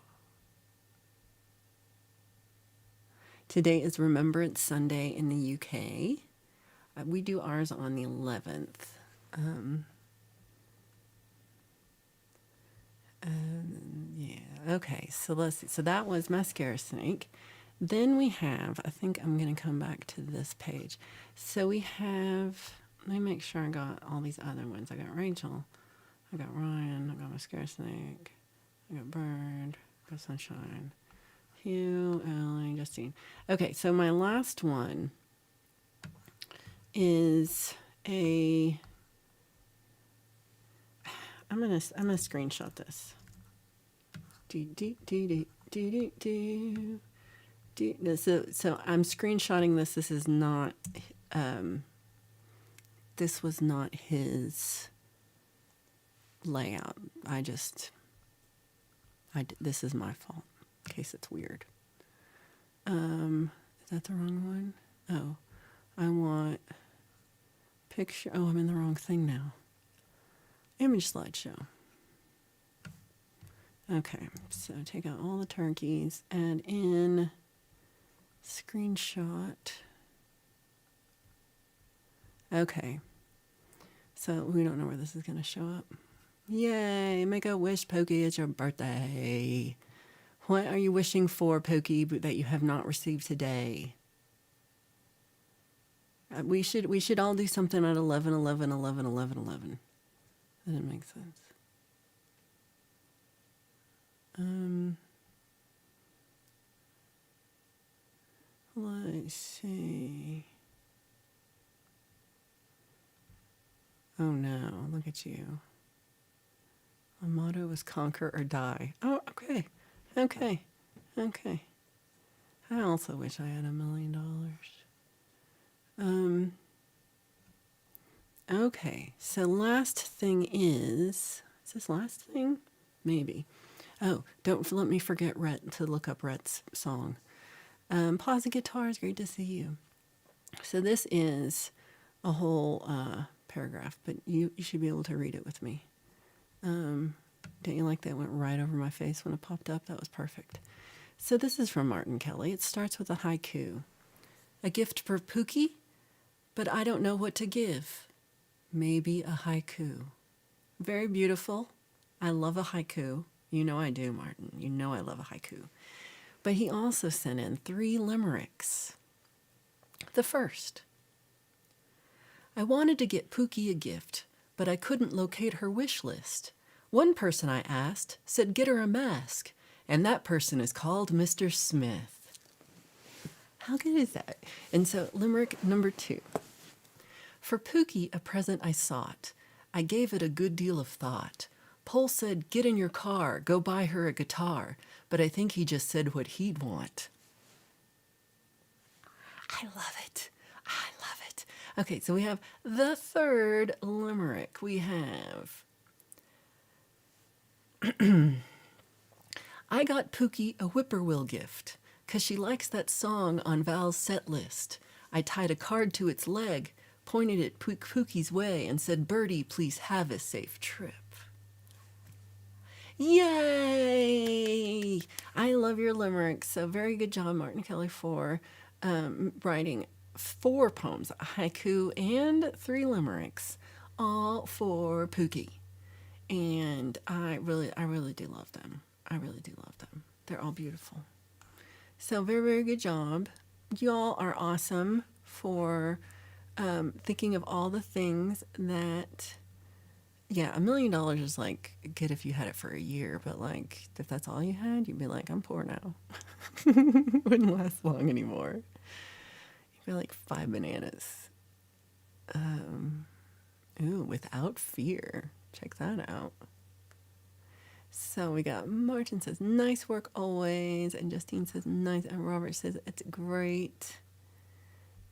Today is Remembrance Sunday in the UK. We do ours on the 11th. Yeah, okay, so let's see. So that was Mascara Snake. Then we have, I think I'm going to come back to this page. So we have, let me make sure I got all these other ones. I got Rachel, I got Ryan, I got Mascara Snake, I got Bird, I got Sunshine, Hugh, Ellie, Justine. Okay, so my last one is I'm gonna screenshot this. So I'm screenshotting this. This is not. This was not his layout. This is my fault. In case it's weird. Is that the wrong one? Oh, I want picture. Oh, I'm in the wrong thing now. Image slideshow. Okay, so take out all the turkeys, add in screenshot. Okay, so we don't know where this is going to show up. Yay, make a wish, Puukie, it's your birthday. What are you wishing for, Puukie, that you have not received today? We should all do something at 11, 11, 11, 11, 11. That didn't make sense. Let's see. Oh no, look at you. My motto was conquer or die. Oh, okay. Okay. Okay. I also wish I had $1 million. Okay, so last thing is this last thing? Maybe. Oh, don't let me forget Rhett to look up Rhett's song. Pause the guitar, it's great to see you. So this is a whole paragraph, but you should be able to read it with me. Don't you like that went right over my face when it popped up? That was perfect. So this is from Martin Kelly. It starts with a haiku. A gift for Puukie, but I don't know what to give. Maybe a haiku. Very beautiful. I love a haiku. You know I do, Martin. You know I love a haiku. But he also sent in 3 limericks. The first. I wanted to get Puukie a gift, but I couldn't locate her wish list. One person I asked said get her a mask, and that person is called Mr. Smith. How good is that? And so limerick number 2. For Puukie, a present I sought. I gave it a good deal of thought. Pole said, get in your car, go buy her a guitar. But I think he just said what he'd want. I love it. I love it. Okay, so we have the third limerick. We have... I got Puukie a whippoorwill gift, 'cause she likes that song on Val's set list. I tied a card to its leg, pointed it Puukie's way, and said, Birdie, please have a safe trip. Yay! I love your limerick. So very good job, Martin Kelly, for writing 4 poems, a haiku, and 3 limericks, all for Puukie. And I really do love them. I really do love them. They're all beautiful. So very, very good job. Y'all are awesome for thinking of all the things that, yeah, $1 million is like good if you had it for a year, but like if that's all you had, you'd be like, I'm poor now. Wouldn't last long anymore. You'd be like 5 bananas. Ooh, without fear. Check that out. So we got Martin says, nice work always. And Justine says, nice. And Robert says, it's great.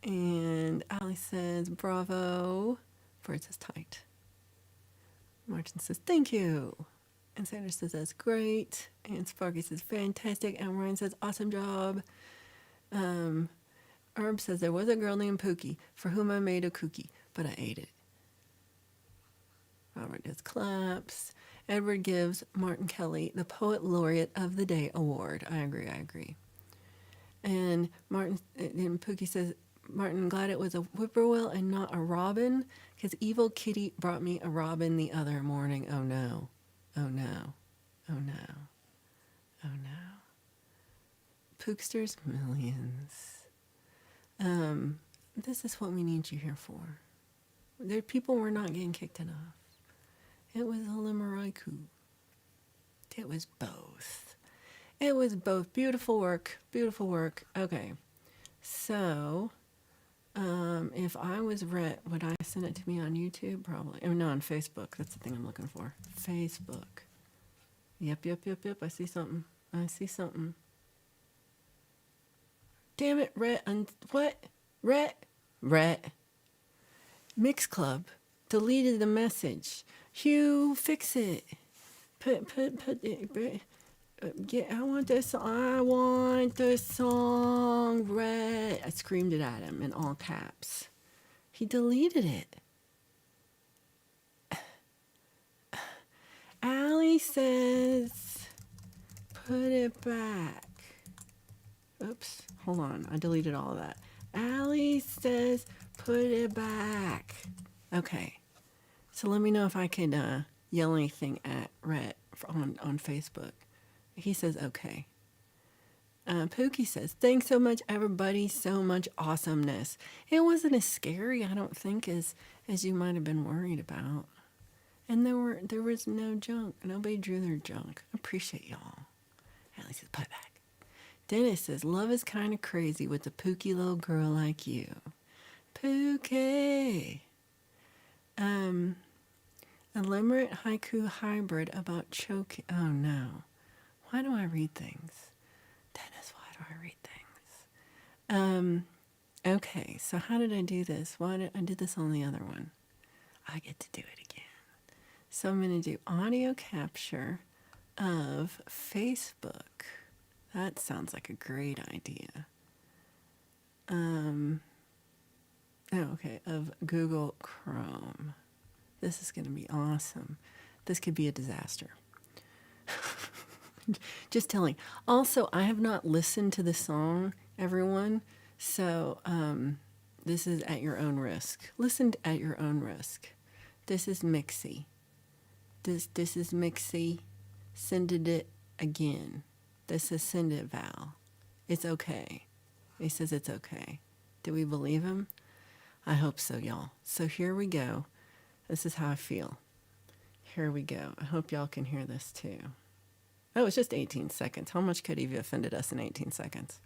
And Ali says, bravo. Bird says, tight. Martin says, thank you. And Sanders says, that's great. And Sparky says, fantastic. And Ryan says, awesome job. Herb says, there was a girl named Puukie for whom I made a cookie, but I ate it. Robert does claps. Edward gives Martin Kelly the Poet Laureate of the Day award. I agree. And Puukie says, Martin, I'm glad it was a whippoorwill and not a robin, because Evil Kitty brought me a robin the other morning. Oh no. Oh no. Oh no. Oh no. Pooksters millions. This is what we need you here for. There, people were not getting kicked enough. It was a limericku. It was both. It was both. Beautiful work. Beautiful work. Okay. So, if I was Rhett, would I send it to me on YouTube? Probably. Oh, no, on Facebook. That's the thing I'm looking for. Facebook. Yep. I see something. Damn it, Rhett. What? Rhett. Mix Club deleted the message. Hugh, fix it. Put it. I want the song, Rhett. I screamed it at him in all caps. He deleted it. Allie says, put it back. Oops, hold on. I deleted all of that. Allie says, put it back. Okay. So let me know if I can yell anything at Rhett on Facebook. He says, okay. Puukie says, thanks so much, everybody. So much awesomeness. It wasn't as scary, I don't think, as you might have been worried about. And there was no junk. Nobody drew their junk. I appreciate y'all. Allie says, put it back. Dennis says, love is kind of crazy with a Puukie little girl like you. Puukie. A limerick haiku hybrid about choking. Oh no. Why do I read things? Dennis, why do I read things? Okay, so how did I do this? I did this on the other one. I get to do it again. So I'm going to do audio capture of Facebook. That sounds like a great idea. Of Google Chrome. This is going to be awesome. This could be a disaster. Just telling. Also, I have not listened to the song, everyone. So this is at your own risk. Listen at your own risk. This is Mixie. This is Mixie. Send it again. This is send it, Val. It's okay. He says it's okay. Do we believe him? I hope so, y'all. So here we go. This is how I feel. Here we go. I hope y'all can hear this too. Oh, it's just 18 seconds. How much could he have offended us in 18 seconds?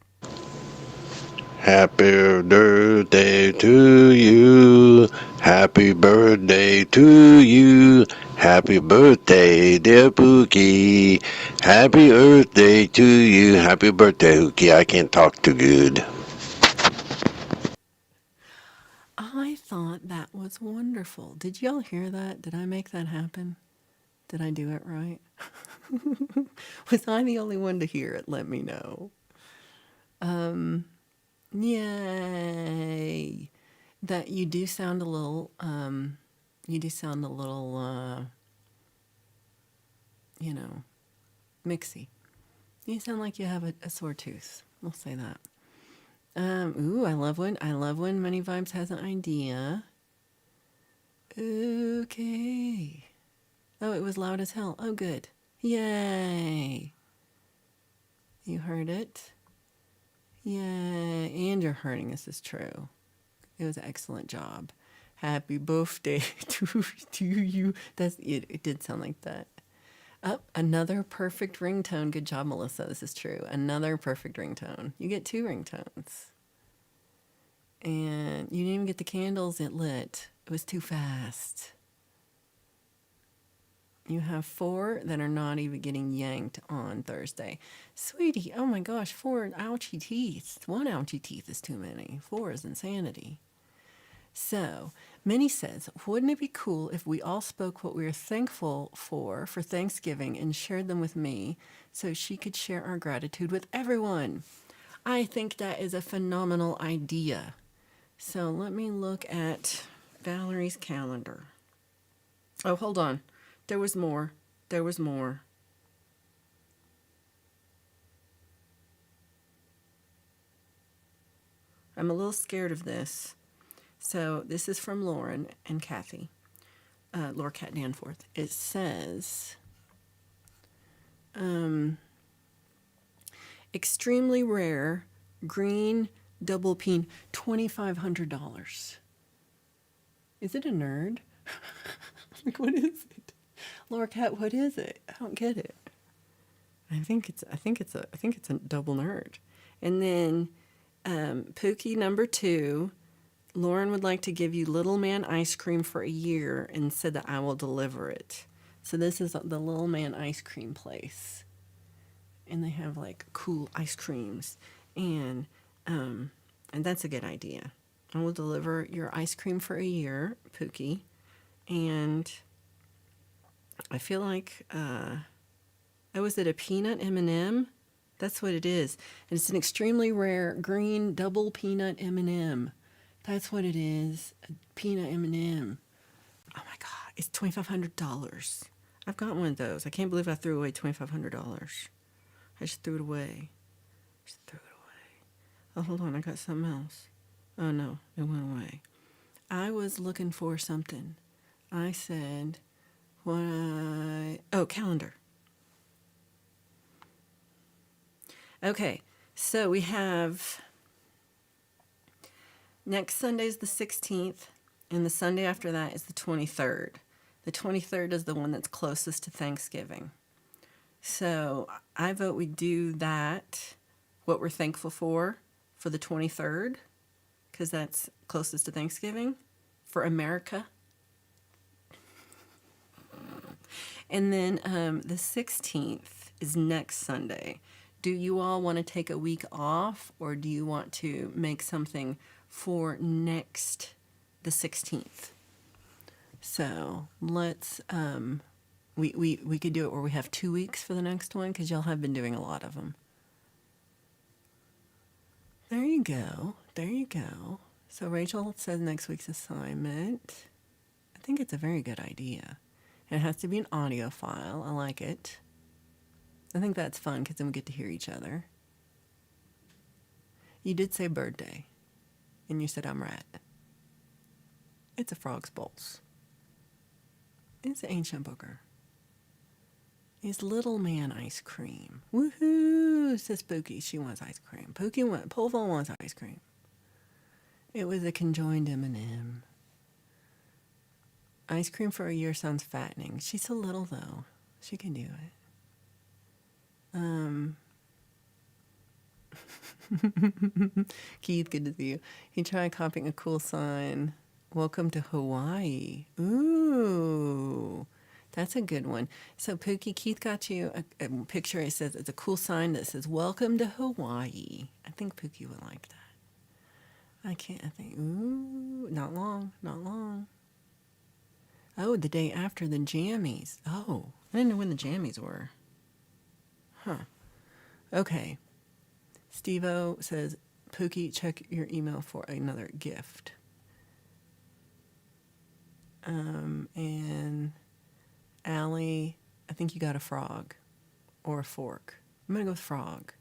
Happy birthday to you. Happy birthday to you. Happy birthday, dear Puukie. Happy birthday to you. Happy birthday, Puukie. I can't talk too good. I thought that was wonderful. Did y'all hear that? Did I make that happen? Did I do it right? Was I the only one to hear it? Let me know. Yay. That you do sound a little, mixy. You sound like you have a sore tooth. We'll say that. I love when Money Vibes has an idea. Okay. Oh, it was loud as hell. Oh, good. Yay. You heard it? Yay. And you're hearing this is true. It was an excellent job. Happy birthday to you. That's it. It did sound like that. Oh, another perfect ringtone. Good job, Melissa. This is true. Another perfect ringtone. You get 2 ringtones. And you didn't even get the candles it lit. It was too fast. You have 4 that are not even getting yanked on Thursday. Sweetie, oh my gosh, 4 ouchy teeth. 1 ouchy teeth is too many. 4 is insanity. So, Minnie says, wouldn't it be cool if we all spoke what we were thankful for Thanksgiving and shared them with me so she could share our gratitude with everyone? I think that is a phenomenal idea. So let me look at Valerie's calendar. Oh, hold on. There was more. I'm a little scared of this. So this is from Lauren and Kathy, Laura Cat Danforth. It says, extremely rare green double peen, $2,500. Is it a nerd? Like, what is it? Laura Cat, what is it? I don't get it. I think it's a double nerd. And then Puukie number 2, Lauren would like to give you Little Man ice cream for a year and said that I will deliver it. So this is the Little Man ice cream place. And they have like cool ice creams. And that's a good idea. I will deliver your ice cream for a year, Puukie. And I feel like, was it a peanut M&M? That's what it is. And it's an extremely rare green double peanut M&M. That's what it is, a peanut M&M. Oh my God, it's $2,500. I've got one of those. I can't believe I threw away $2,500. I just threw it away. Oh, hold on, I got something else. Oh no, it went away. I was looking for something. I said, calendar. Okay, so we have next Sunday's the 16th, and the Sunday after that is the 23rd. The 23rd is the one that's closest to Thanksgiving. So I vote we do that, what we're thankful for the 23rd, because that's closest to Thanksgiving for America. And then the 16th is next Sunday. Do you all want to take a week off, or do you want to make something for the 16th? So let's, we could do it where we have 2 weeks for the next one, because y'all have been doing a lot of them. There you go. So Rachel says next week's assignment. I think it's a very good idea. And it has to be an audio file. I like it. I think that's fun because then we get to hear each other. You did say birthday, and you said I'm right. It's a frog's balls. It's an ancient booger. It's Little Man ice cream. Woohoo! Says Puukie. She wants ice cream. Polvo wants ice cream. It was a conjoined M&M. Ice cream for a year sounds fattening. She's so little, though. She can do it. Keith, good to see you. He tried copying a cool sign. Welcome to Hawaii. Ooh, that's a good one. So Puukie, Keith got you a picture. It says it's a cool sign that says "Welcome to Hawaii." I think Puukie would like that. I think. Ooh, not long. Oh, the day after the jammies. Oh, I didn't know when the jammies were. Huh. Okay. Steve-O says, Puukie, check your email for another gift. And Allie, I think you got a frog or a fork. I'm going to go with frog.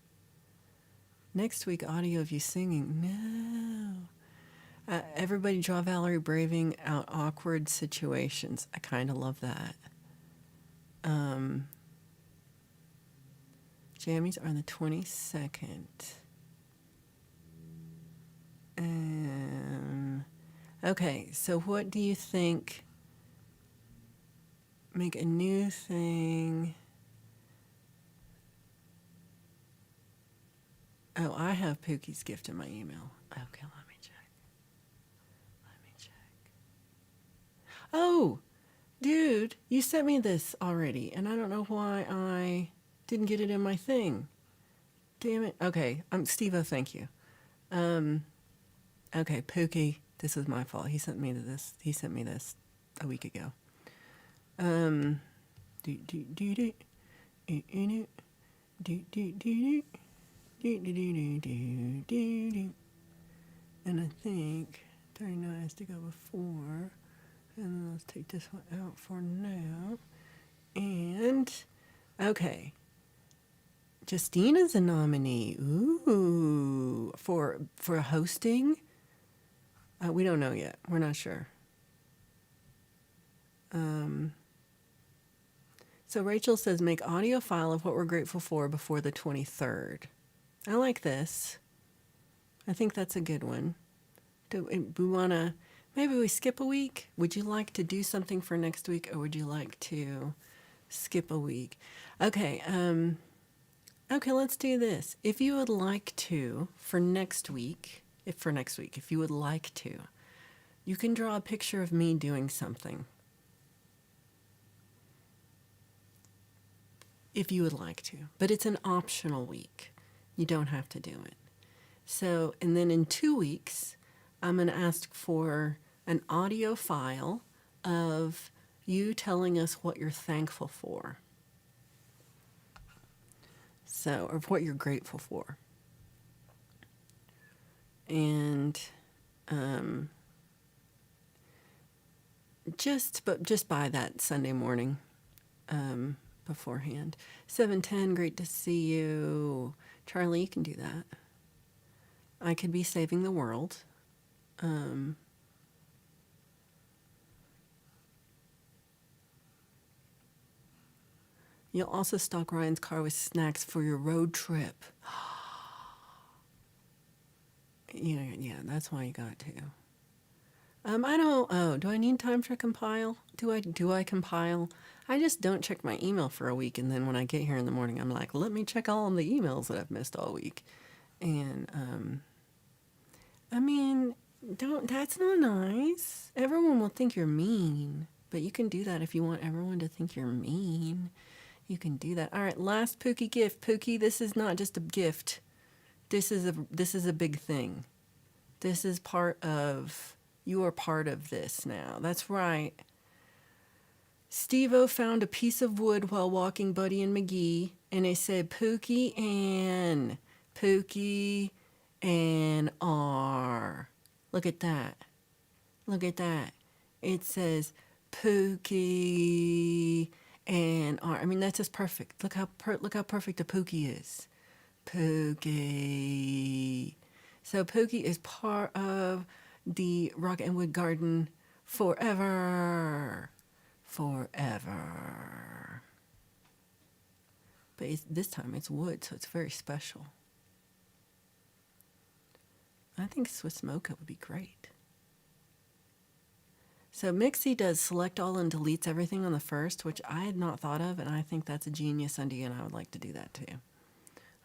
Next week, audio of you singing. No. Everybody draw Valerie braving out awkward situations. I kind of love that. Jammies are on the 22nd. Okay, so what do you think? Make a new thing. Oh, I have Puukie's gift in my email. Okay, let me check. Oh, dude, you sent me this already, and I don't know why I didn't get it in my thing. Damn it. Okay, Steve-O, thank you. Okay, Puukie, this was my fault. He sent me this a week ago. And I think 39 has to go before. And let's take this one out for now. And, okay. Justina's a nominee. Ooh, for hosting. We don't know yet. We're not sure. So Rachel says make audio file of what we're grateful for before the 23rd. I like this. I think that's a good one. Do we want to, maybe we skip a week? Would you like to do something for next week, or would you like to skip a week? Okay, let's do this. If you would like to, for next week, if you would like to, you can draw a picture of me doing something. If you would like to. But it's an optional week. You don't have to do it. So, and then in 2 weeks, I'm going to ask for an audio file of you telling us what you're thankful for. So, or what you're grateful for. And just by that Sunday morning beforehand. 7:10, great to see you. Charlie, you can do that. I could be saving the world. You'll also stock Ryan's car with snacks for your road trip. Yeah, that's why you got to. I don't. Oh, do I need time to compile? Do I compile? I just don't check my email for a week, and then when I get here in the morning, I'm like, let me check all of the emails that I've missed all week. And I mean, don't. That's not nice. Everyone will think you're mean, but you can do that if you want everyone to think you're mean. You can do that. All right, last Puukie gift. Puukie, this is not just a gift. This is a big thing. This is part of. You are part of this now. That's right. Steve-O found a piece of wood while walking Buddy and McGee, and it said Puukie and R. Look at that. Look at that. It says Puukie and R. I mean, that's just perfect. Look how perfect a Puukie is. Puukie. So Puukie is part of the Rock and Wood Garden forever. Forever. But this time it's wood, so it's very special. I think Swiss Mocha would be great. So Mixie does select all and deletes everything on the first, which I had not thought of, and I think that's a genius idea, and I would like to do that too.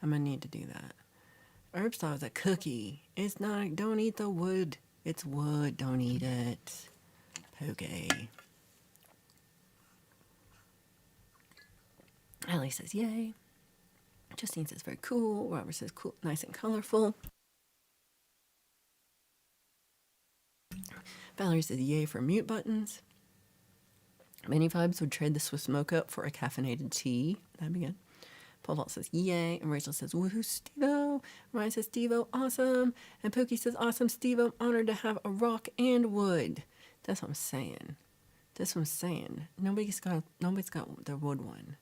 I'm going to need to do that. Herb thought it was a cookie. It's not, don't eat the wood. It's wood, don't eat it. Okay. Ellie says, yay. Justine says, very cool. Robert says, cool, nice and colorful. Valerie says, yay for mute buttons. Many Vibes would trade the Swiss Mocha for a caffeinated tea. That'd be good. Paul Vault says, yay. And Rachel says, woohoo, Steve-O. Ryan says, Steve-O, awesome. And Puukie says, awesome, Steve-O. Honored to have a rock and wood. That's what I'm saying. That's what I'm saying. Nobody's got the wood one.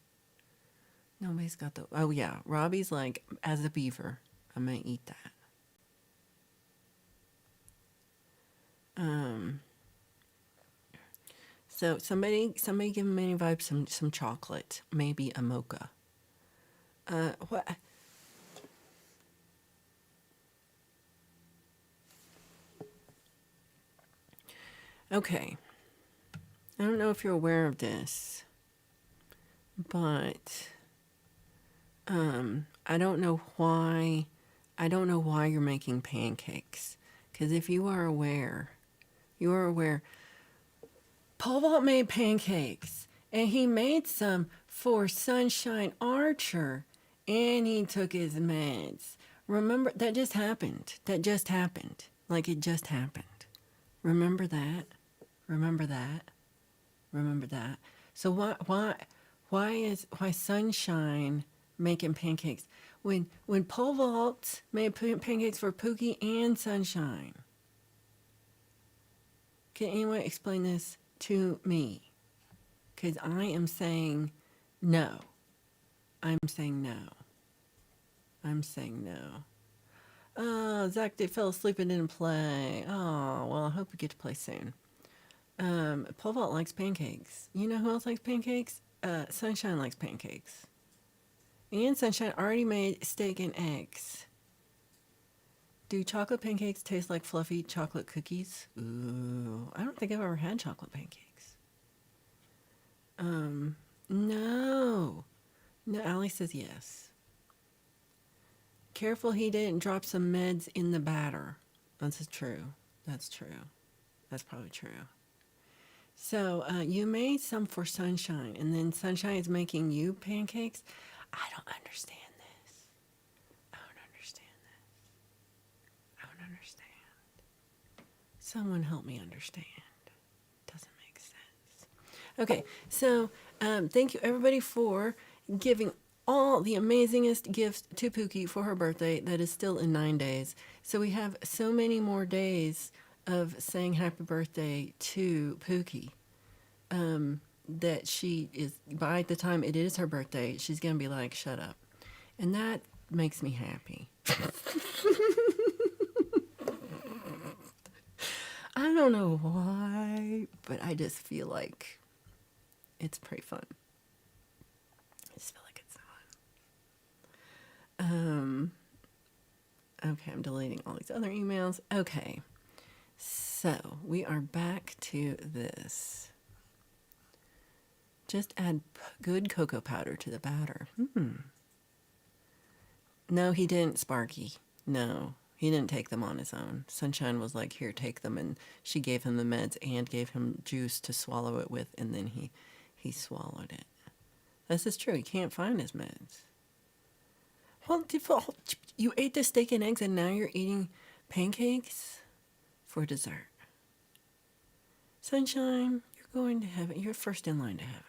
Nobody's got the, oh yeah. Robbie's like, as a beaver, I'm going to eat that. So somebody give Many Vibes some chocolate, maybe a mocha. What? Okay. I don't know if you're aware of this, but I don't know why you're making pancakes. Because if you are aware. Paul Vault made pancakes, and he made some for Sunshine Archer, and he took his meds. Remember, that just happened. Like it just happened. Remember that? So why Sunshine making pancakes when Paul Vault made pancakes for Puukie and Sunshine? Can anyone explain this to me? Because I am saying no. I'm saying no. Oh, Zach fell asleep and didn't play. Oh, well, I hope we get to play soon. Pole Vault likes pancakes. You know who else likes pancakes? Sunshine likes pancakes. And Sunshine already made steak and eggs. Do chocolate pancakes taste like fluffy chocolate cookies? Ooh, I don't think I've ever had chocolate pancakes. No. No, Allie says yes. Careful he didn't drop some meds in the batter. That's true. That's true. That's probably true. So you made some for Sunshine, and then Sunshine is making you pancakes? I don't understand this. I don't understand this. I don't understand. Someone help me understand. Doesn't make sense. Okay, so thank you everybody for giving all the amazingest gifts to Puukie for her birthday. That is still in 9 days. So we have so many more days of saying happy birthday to Puukie that she is, by the time it is her birthday, she's going to be like, shut up. And that makes me happy. I don't know why, but I just feel like it's pretty fun. I just feel like it's fun. Okay, I'm deleting all these other emails. Okay, so we are back to this. Just add good cocoa powder to the batter. No, he didn't, Sparky. No, he didn't take them on his own. Sunshine was like, here, take them. And she gave him the meds and gave him juice to swallow it with. And then he swallowed it. This is true. He can't find his meds. Well, you ate the steak and eggs and now you're eating pancakes for dessert. Sunshine, you're going to heaven. You're first in line to heaven.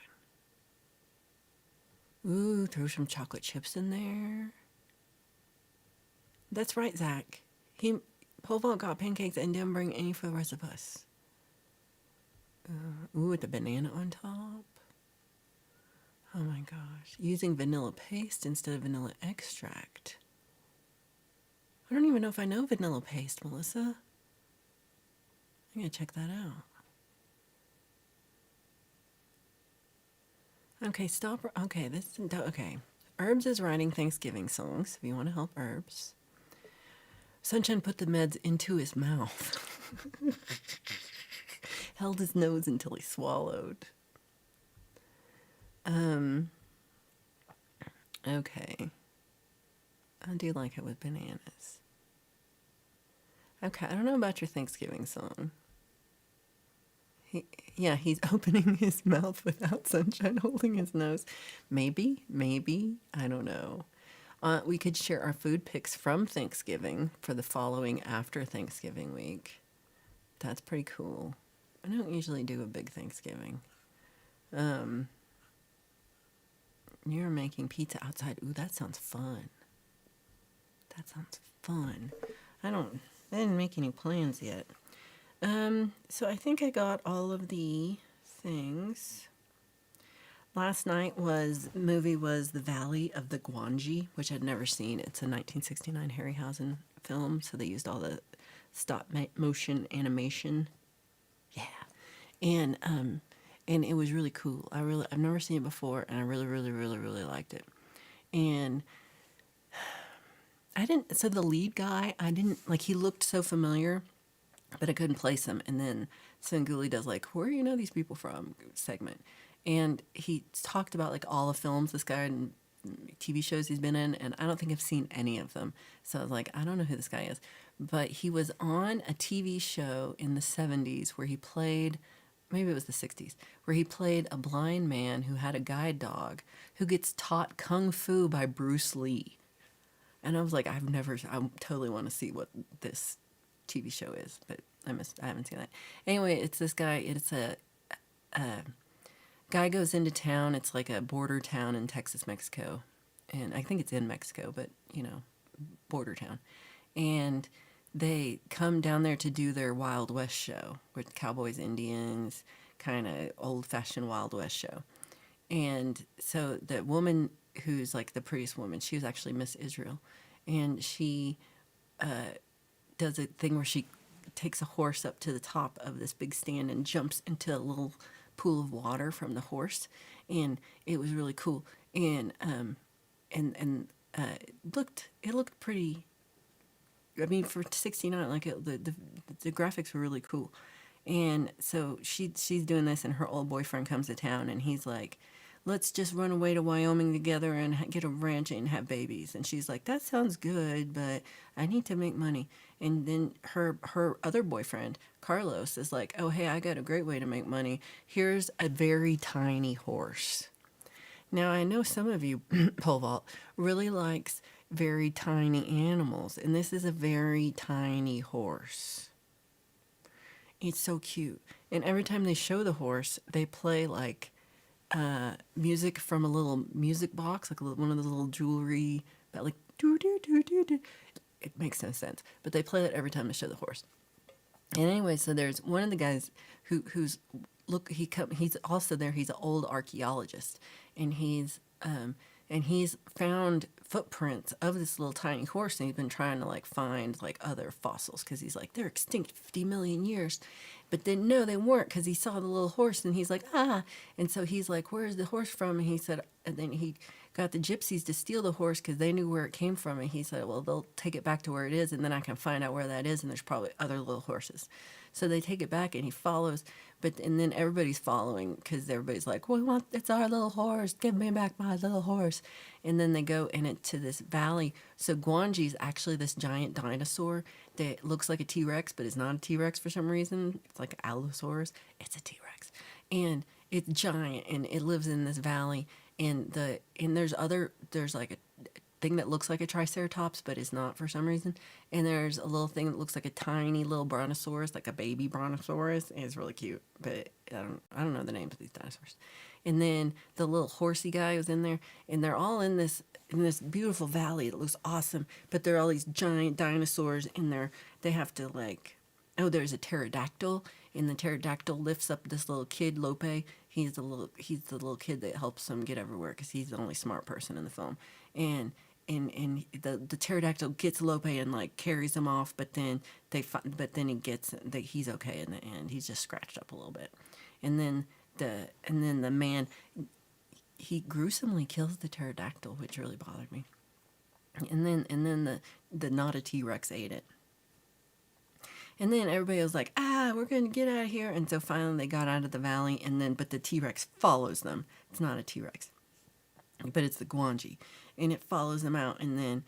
Ooh, throw some chocolate chips in there. That's right, Zach. Pole Vault got pancakes and didn't bring any for the rest of us. Ooh, with the banana on top. Oh my gosh. Using vanilla paste instead of vanilla extract. I don't even know if I know vanilla paste, Melissa. I'm going to check that out. Okay, stop. Okay, okay. Herbs is writing Thanksgiving songs, if you want to help Herbs. Sunshine put the meds into his mouth. Held his nose until he swallowed. Okay. I do like it with bananas. Okay, I don't know about your Thanksgiving song. He's opening his mouth without Sunshine holding his nose. Maybe, I don't know. We could share our food picks from Thanksgiving for the following after Thanksgiving week. That's pretty cool. I don't usually do a big Thanksgiving. You're making pizza outside. Ooh, that sounds fun. I didn't make any plans yet. So I think I got all of the things. Last night movie was The Valley of the Gwangi, which I'd never seen. It's a 1969 Harryhausen film, so they used all the stop motion animation. Yeah. And it was really cool. I've never seen it before, and I really liked it. And so the lead guy, he looked so familiar, but I couldn't place him. And then Svengoolie does where do you know these people from segment. And he talked about all the films this guy and TV shows he's been in, and I don't think I've seen any of them. So I was like, I don't know who this guy is. But he was on a TV show in the 70s where he played, maybe it was the 60s, where he played a blind man who had a guide dog who gets taught kung fu by Bruce Lee. And I was like, I totally want to see what this TV show is, but I haven't seen that. Anyway, it's this guy, it's a guy goes into town. It's like a border town in Texas, Mexico. And I think it's in Mexico, but, border town. And they come down there to do their Wild West show with cowboys, Indians, kind of old-fashioned Wild West show. And so the woman who's the prettiest woman, she was actually Miss Israel. and she does a thing where she takes a horse up to the top of this big stand and jumps into a little pool of water from the horse, and it was really cool. And it looked pretty. I mean, for '69, like the graphics were really cool. And so she's doing this, and her old boyfriend comes to town, and he's like, "Let's just run away to Wyoming together and get a ranch and have babies." And she's like, "That sounds good, but I need to make money." And then her other boyfriend, Carlos, is like, "Oh, hey, I got a great way to make money. Here's a very tiny horse." Now, I know some of you, pole vault, really likes very tiny animals, and this is a very tiny horse. It's so cute. And every time they show the horse, they play like music from a little music box, like one of those little jewelry, that like doo doo doo doo doo. It makes no sense, but they play that every time they show the horse. And anyway, so there's one of the guys who's he's also there. He's an old archaeologist, and he's found footprints of this little tiny horse, and he's been trying to like find like other fossils because he's like they're extinct 50 million years, but then no, they weren't, because he saw the little horse and he's like and so he's like, "Where's the horse from?" And he said, and then he got the gypsies to steal the horse because they knew where it came from, and he said, "Well, they'll take it back to where it is, and then I can find out where that is, and there's probably other little horses." So they take it back, and he follows, and then everybody's following because everybody's like, "We want, it's our little horse, give me back my little horse." And then they go into this valley. So Guanji's actually this giant dinosaur that looks like a T-Rex, but it's not a T-Rex for some reason. It's like an Allosaurus. It's a T-Rex, and it's giant, and it lives in this valley. And there's like a thing that looks like a triceratops, but is not for some reason. And there's a little thing that looks like a tiny little brontosaurus, like a baby brontosaurus. And it's really cute, but I don't know the names of these dinosaurs. And then the little horsey guy was in there, and they're all in this beautiful valley. It looks awesome, but there are all these giant dinosaurs in there. They have to like. Oh, there's a pterodactyl, and the pterodactyl lifts up this little kid, Lope. He's the little kid that helps him get everywhere because he's the only smart person in the film. And the pterodactyl gets Lope and like carries him off, but then he's okay in the end. He's just scratched up a little bit, and then the man, he gruesomely kills the pterodactyl, which really bothered me. And then the not a T-Rex ate it. And then everybody was like, we're going to get out of here. And so finally they got out of the valley, but the T-Rex follows them. It's not a T-Rex, but it's the Guanji. And it follows them out, and then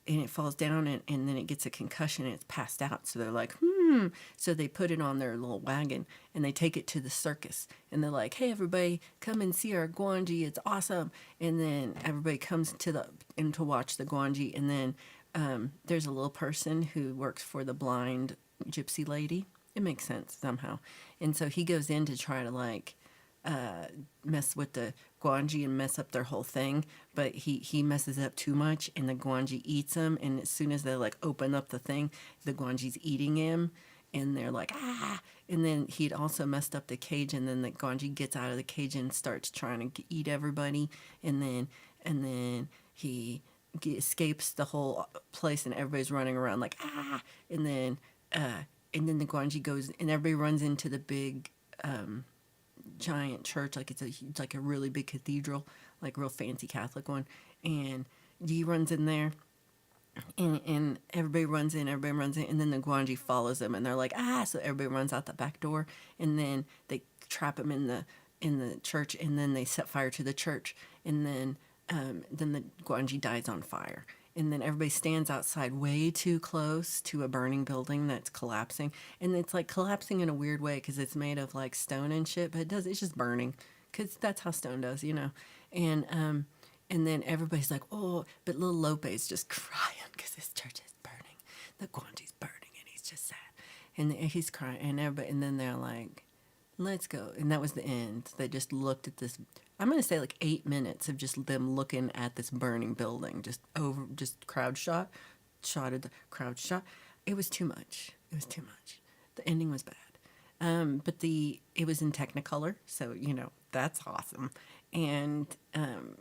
it falls down, and then it gets a concussion, and it's passed out. So they're like, So they put it on their little wagon, and they take it to the circus. And they're like, "Hey, everybody, come and see our Guanji. It's awesome." And then everybody comes to watch the Guanji. And then there's a little person who works for the blind gypsy lady. It makes sense somehow. And so he goes in to try to like mess with the Guanji and mess up their whole thing, but he messes up too much, and the Guanji eats him. And as soon as they like open up the thing, the Guanji's eating him, and they're like And then he'd also messed up the cage, and then the Guanji gets out of the cage and starts trying to eat everybody, and then he escapes the whole place, and everybody's running around like and then the Guanji goes, and everybody runs into the big giant church, like it's like a really big cathedral, like real fancy Catholic one, and he runs in there, and everybody runs in, and then the Guanji follows them, and they're like so everybody runs out the back door, and then they trap him in the church, and then they set fire to the church, and then the Guanji dies on fire. And then everybody stands outside way too close to a burning building that's collapsing. And it's like collapsing in a weird way because it's made of like stone and shit, but it's just burning because that's how stone does, you know. And then everybody's like, "Oh," but little Lope's just crying because his church is burning. The Guanji's burning, and he's just sad. And he's crying, and everybody, and then they're like, "Let's go." And that was the end. They just looked at this. I'm going to say like 8 minutes of just them looking at this burning building, just crowd shot. It was too much. The ending was bad. But it was in Technicolor, so, you know, that's awesome. And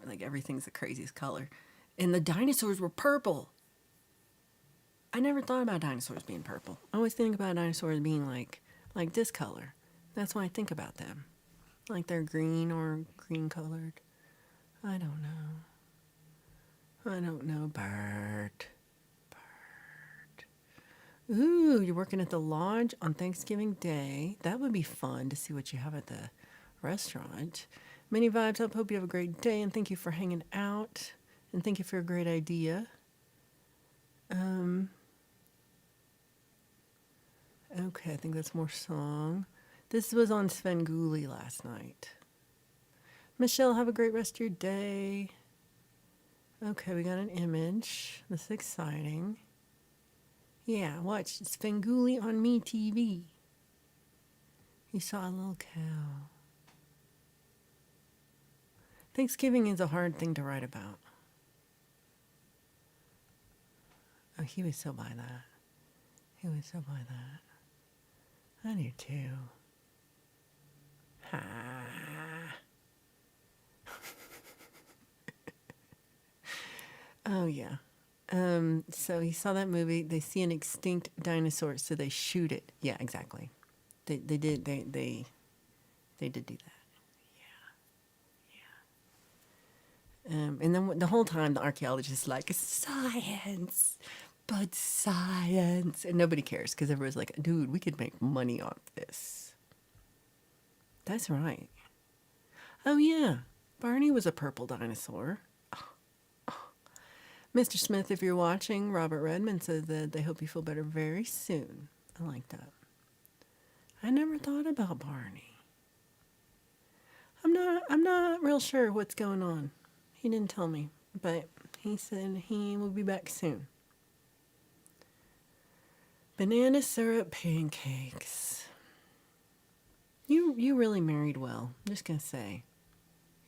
like everything's the craziest color. And the dinosaurs were purple. I never thought about dinosaurs being purple. I always think about dinosaurs being like this color. That's why I think about them. Like they're green or green colored. I don't know, Bert. Ooh, you're working at the lodge on Thanksgiving Day. That would be fun to see what you have at the restaurant. Many vibes up. Hope you have a great day, and thank you for hanging out. And thank you for a great idea. Okay, I think that's more song. This was on Svengoolie last night. Michelle, have a great rest of your day. Okay, we got an image. This is exciting. Yeah, watch Svengoolie on Me TV. You saw a little cow. Thanksgiving is a hard thing to write about. Oh, he would still buy that. He would still buy that. I do too. Ha. Oh, yeah. So he saw that movie. They see an extinct dinosaur, so they shoot it. Yeah, exactly. They did do that. And then the whole time the archaeologist is like, science, but science. And nobody cares because everyone's like, dude, we could make money off this. That's right. Oh, yeah. Barney was a purple dinosaur. Mr. Smith, if you're watching, Robert Redmond said that they hope you feel better very soon. I like that. I never thought about Barney. I'm not real sure what's going on. He didn't tell me, but he said he will be back soon. Banana syrup pancakes. You really married well. I'm just gonna say.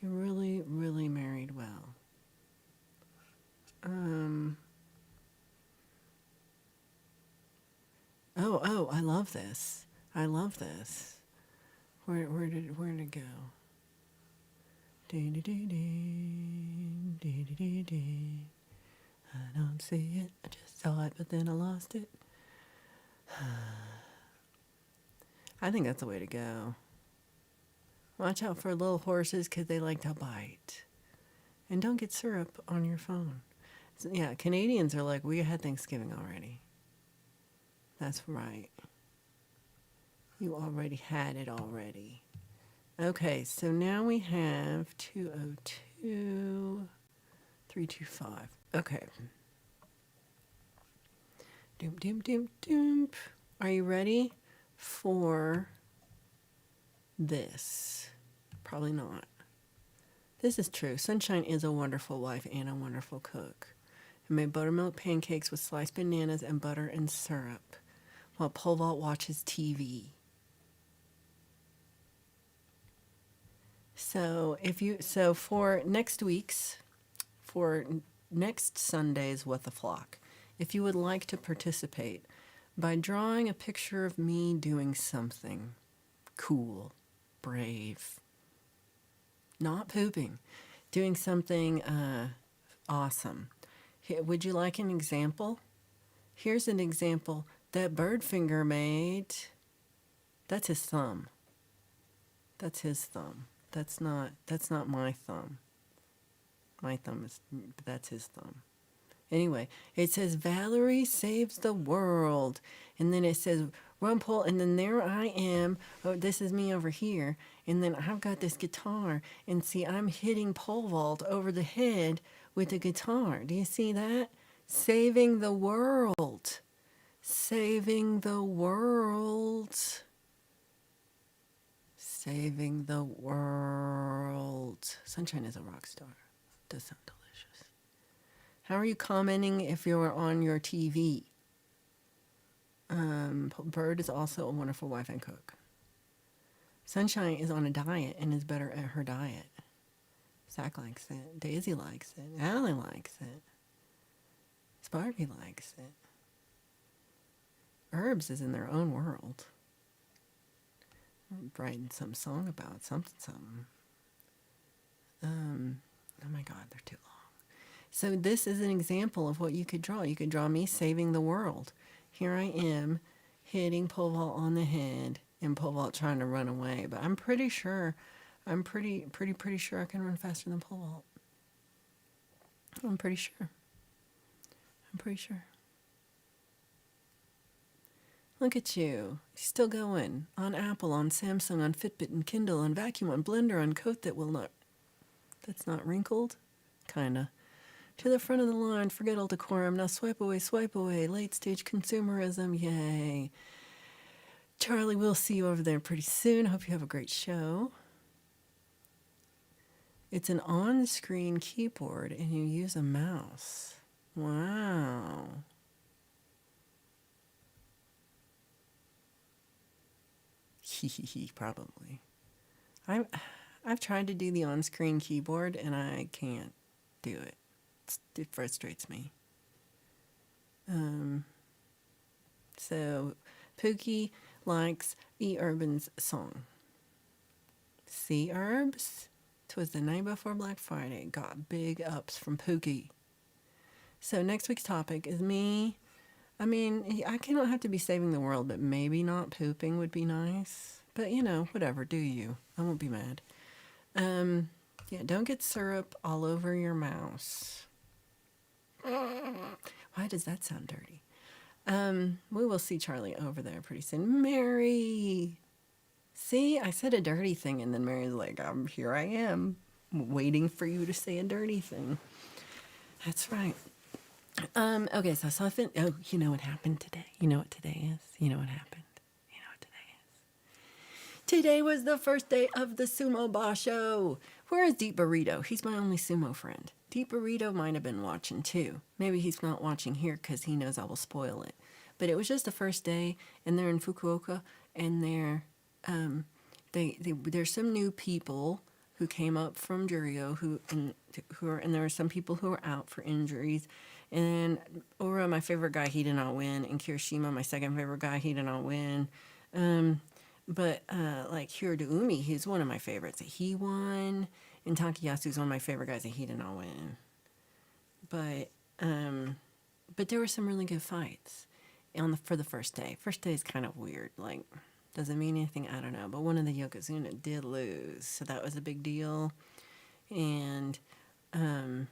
You really, really married well. Oh, I love this. I love this. Where did it go? I don't see it. I just saw it, but then I lost it. I think that's the way to go. Watch out for little horses because they like to bite. And don't get syrup on your phone. So, yeah, Canadians are like, we had Thanksgiving already. That's right. You already had it already. Okay, so now we have 202, 325. Okay. Doom. Are you ready for this? Probably not. This is true. Sunshine is a wonderful wife and a wonderful cook. I made buttermilk pancakes with sliced bananas and butter and syrup while Pole Vault watches TV. So for next Sunday's What the Flock, if you would like to participate by drawing a picture of me doing something cool, brave, not pooping, doing something awesome. Would you like an example? Here's an example that Birdfinger made. That's his thumb. That's his thumb. That's not my thumb. My thumb is, that's his thumb. Anyway, it says Valerie saves the world. And then it says Rumpole, and then there I am. Oh, this is me over here. And then I've got this guitar. And see, I'm hitting pole vault over the head with the guitar. Do you see that? Saving the world. Saving the world. Saving the world. Sunshine is a rock star. Does sound delicious. How are you commenting if you're on your TV? Bird is also a wonderful wife and cook. Sunshine is on a diet and is better at her diet. Zach likes it. Daisy likes it. Allie likes it. Sparky likes it. Herbs is in their own world. I'm writing some song about something. Oh my God, they're too long. So this is an example of what you could draw. You could draw me saving the world. Here I am hitting pole vault on the head and pole vault trying to run away. But I'm pretty sure, pretty sure I can run faster than pole vault. I'm pretty sure. I'm pretty sure. Look at you. Still going. On Apple, on Samsung, on Fitbit and Kindle, on vacuum, on blender, on coat that's not wrinkled? Kinda. To the front of the line, forget all decorum. Now swipe away. Late stage consumerism, yay. Charlie, we'll see you over there pretty soon. Hope you have a great show. It's an on-screen keyboard and you use a mouse. Wow. Probably. I've tried to do the on-screen keyboard and I can't do it. It frustrates me. So Puukie likes E. Urban's song. See, Herbs? 'Twas the night before Black Friday. Got big ups from Puukie. So next week's topic is me. I mean, I cannot have to be saving the world, but maybe not pooping would be nice. But, whatever, do you. I won't be mad. Yeah, don't get syrup all over your mouse. Why does that sound dirty? We will see Charlie over there pretty soon. Mary! See, I said a dirty thing, and then Mary's like, here I am, waiting for you to say a dirty thing. That's right. Okay, so I think, you know what happened today? You know what today is? You know what happened? You know what today is? Today was the first day of the Sumo Basho. Where is Deep Burrito? He's my only sumo friend. Deep Burrito might have been watching too. Maybe he's not watching here because he knows I will spoil it. But it was just the first day, and they're in Fukuoka, and there's some new people who came up from Juryo and there were some people who were out for injuries. And Ora, my favorite guy, he did not win. And Kirishima, my second favorite guy, he did not win. But like Hiradoumi, he's one of my favorites. He won. And Takayasu's one of my favorite guys, and he did not win. But there were some really good fights for the first day. First day is kind of weird. Like, doesn't mean anything, I don't know. But one of the Yokozuna did lose, so that was a big deal. And the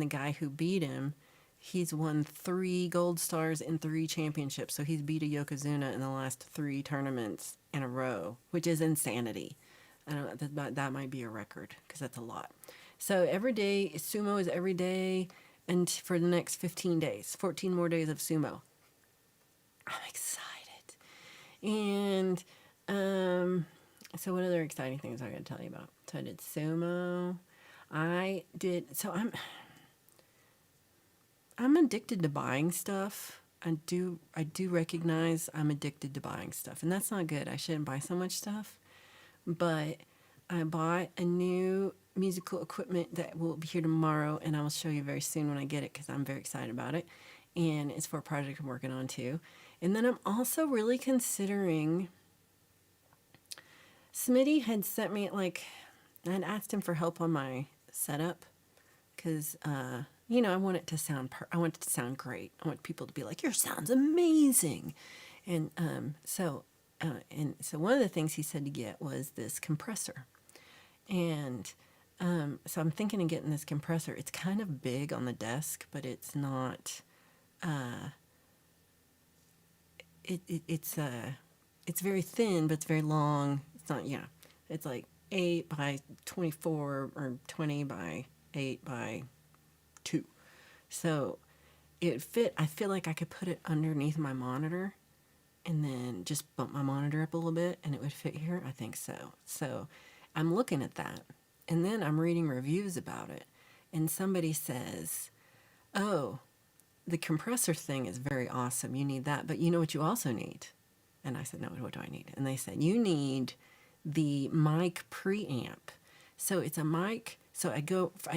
guy who beat him, he's won 3 gold stars and 3 championships. So he's beat a Yokozuna in the last 3 tournaments in a row, which is insanity. I don't know, that might be a record because that's a lot. So every day, sumo is every day, and for the next 15 days, 14 more days of sumo. I'm excited. And so what other exciting things I got to tell you about? So I did sumo. I'm addicted to buying stuff. I do recognize I'm addicted to buying stuff, and that's not good. I shouldn't buy so much stuff. But I bought a new musical equipment that will be here tomorrow, and I will show you very soon when I get it because I'm very excited about it. And it's for a project I'm working on too. And then I'm also really considering, Smitty had sent me, I'd asked him for help on my setup because, I want it to sound great. I want people to be like, your sound's amazing. And so one of the things he said to get was this compressor. And so I'm thinking of getting this compressor. It's kind of big on the desk, but it's not, it's very thin, but it's very long. It's not, it's like 8 by 24 or 20 by 8 by 2. So it fit. I feel like I could put it underneath my monitor and then just bump my monitor up a little bit and it would fit here. I think so. So I'm looking at that, and then I'm reading reviews about it, and somebody says, oh, the compressor thing is very awesome. You need that, but you know what you also need? And I said, no, what do I need? And they said, you need the mic preamp. So it's a mic. So I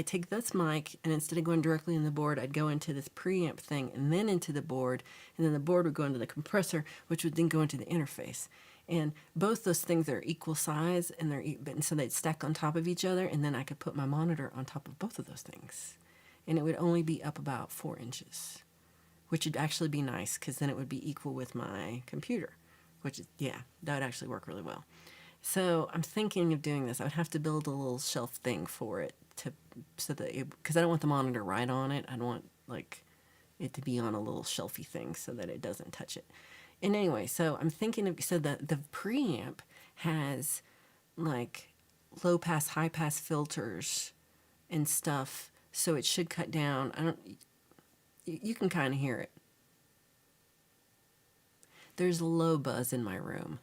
take this mic, and instead of going directly in the board, I'd go into this preamp thing and then into the board, and then the board would go into the compressor, which would then go into the interface. And both those things are equal size, and so they'd stack on top of each other, and then I could put my monitor on top of both of those things. and it would only be up about 4 inches, which would actually be nice because then it would be equal with my computer, which is, yeah, that would actually work really well. So I'm thinking of doing this. I would have to build a little shelf thing for it so that because I don't want the monitor right on it. I don't want like it to be on a little shelfy thing so that it doesn't touch it. And anyway, so I'm thinking of the preamp has like low pass, high pass filters and stuff, so it should cut down. You can kind of hear it. There's a low buzz in my room.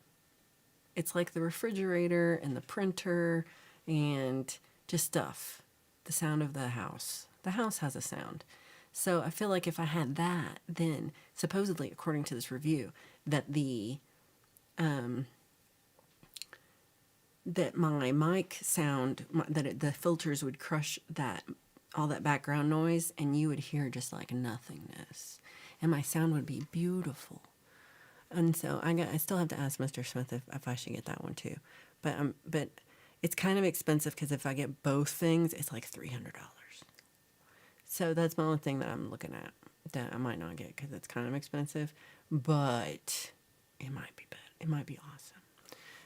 It's like the refrigerator and the printer and just stuff. The sound of the house. The house has a sound. So I feel like if I had that, then supposedly, according to this review, that that my mic sound, the filters would crush all that background noise, and you would hear just like nothingness, and my sound would be beautiful. And so I still have to ask Mr. Smith if I should get that one too, but it's kind of expensive because if I get both things, it's like $300. So that's my only thing that I'm looking at that I might not get because it's kind of expensive, but it might be bad. It might be awesome.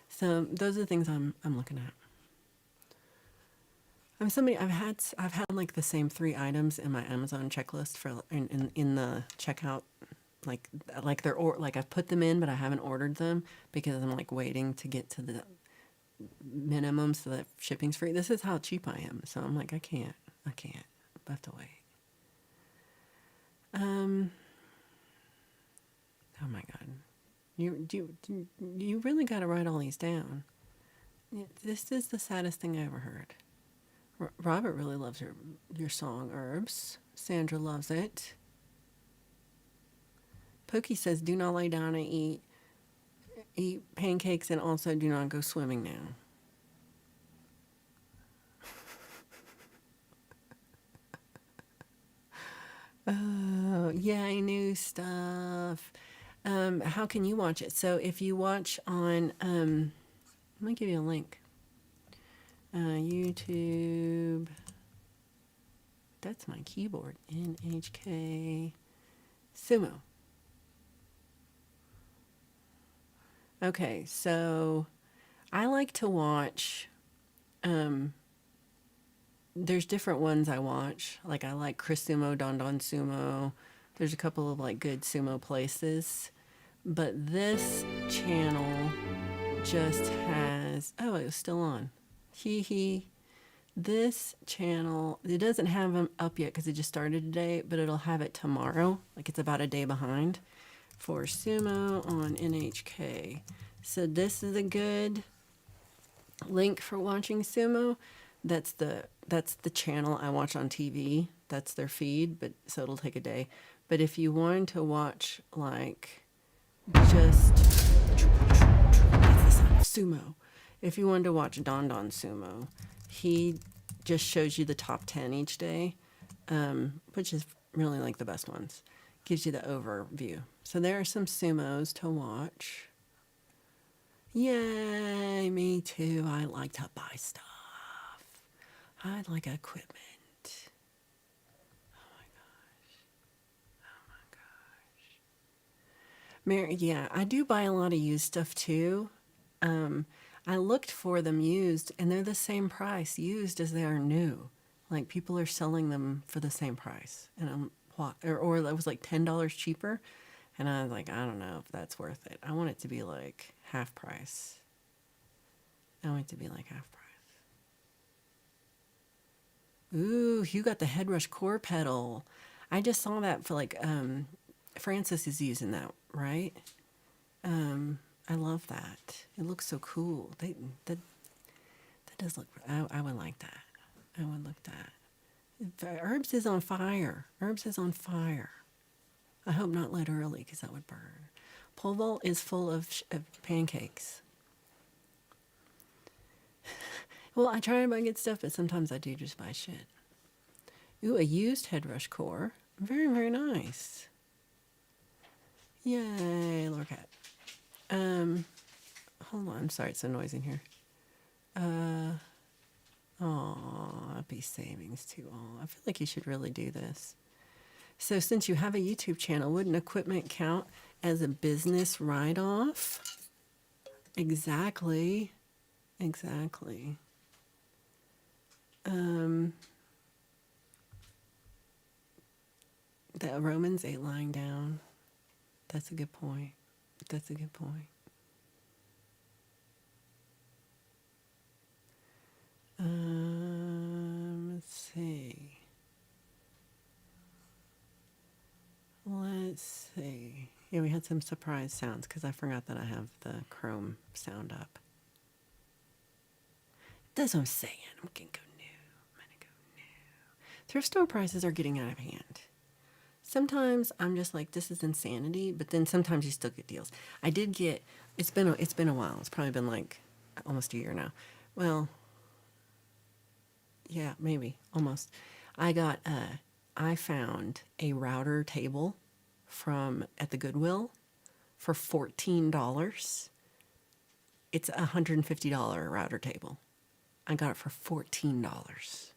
So those are the things I'm looking at. I've had like the same 3 items in my Amazon checklist for in the checkout, like I've put them in, but I haven't ordered them because I'm like waiting to get to the minimum so that shipping's free. This is how cheap I am. So I'm like, I can't. I have to wait. Oh my God. You really got to write all these down. This is the saddest thing I ever heard. Robert really loves your song, Herbs. Sandra loves it. Puukie says, do not lay down and eat pancakes, and also do not go swimming now. Oh, yay, new stuff. How can you watch it? So if you watch on, let me give you a link. YouTube. That's my keyboard. NHK Sumo. Okay, so I like to watch, there's different ones I watch. Like I like Chris Sumo, Don Sumo. There's a couple of like good sumo places. But this channel just has, oh, it was still on. This channel, it doesn't have them up yet because it just started today, but it'll have it tomorrow. Like it's about a day behind for sumo on NHK. So this is a good link for watching sumo. That's the channel I watch on TV. That's their feed, but so it'll take a day. But if you wanted to watch like just that's the sound of sumo. If you wanted to watch Don Sumo, he just shows you the top 10 each day, which is really like the best ones. Gives you the overview. So there are some sumos to watch. Yay, me too. I like to buy stuff. I like equipment. Oh my gosh. Mary, yeah, I do buy a lot of used stuff too. I looked for them used, and they're the same price used as they are new. Like people are selling them for the same price, and or it was like $10 cheaper, and I was like, I don't know if that's worth it. I want it to be like half price. Ooh, you got the Headrush core pedal. I just saw that for like Francis is using that, right? I love that. It looks so cool. That does look. I would like that. I would like that. Herbs is on fire. I hope not lit early because that would burn. Pole vault is full of pancakes. Well, I try to buy good stuff, but sometimes I do just buy shit. Ooh, a used Headrush core. Very, very nice. Yay, Lorcat. Hold on, I'm sorry, it's so noisy in here. Oh, happy savings to all. I feel like you should really do this. So, since you have a YouTube channel, wouldn't equipment count as a business write-off? Exactly. Exactly. The Romans 8 lying down. That's a good point. That's a good point. Let's see. Let's see. Yeah, we had some surprise sounds because I forgot that I have the Chrome sound up. That's what I'm saying. I'm gonna go new. I'm gonna go new. Thrift store prices are getting out of hand. Sometimes I'm just like, this is insanity, but then sometimes you still get deals. I did get. It's been a while. It's probably been like almost a year now. Well, yeah, maybe almost. I found a router table at the Goodwill for $14. It's a $150 router table. I got it for $14.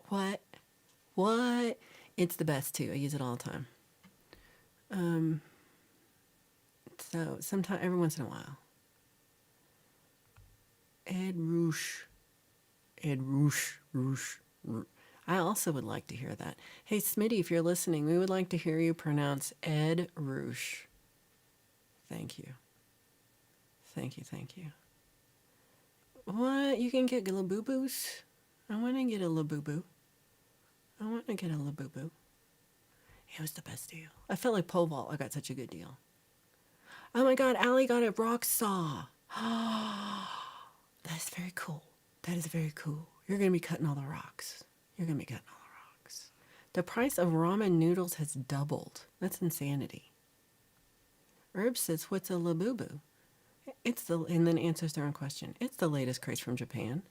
What? What? It's the best too. I use it all the time. So sometimes, every once in a while. Ed Roosh. I also would like to hear that. Hey, Smitty, if you're listening, we would like to hear you pronounce Ed Roosh. Thank you. Thank you, thank you. What? You can get Labubu's? I want to get a Labubu. I want to get a Labubu. It was the best deal. I felt like pole vault. I got such a good deal. Oh my God, Allie got a rock saw. That's very cool. That is very cool. You're going to be cutting all the rocks. You're going to be cutting all the rocks. The price of ramen noodles has doubled. That's insanity. Herb says, what's a Labubu? And then answers their own question. It's the latest craze from Japan.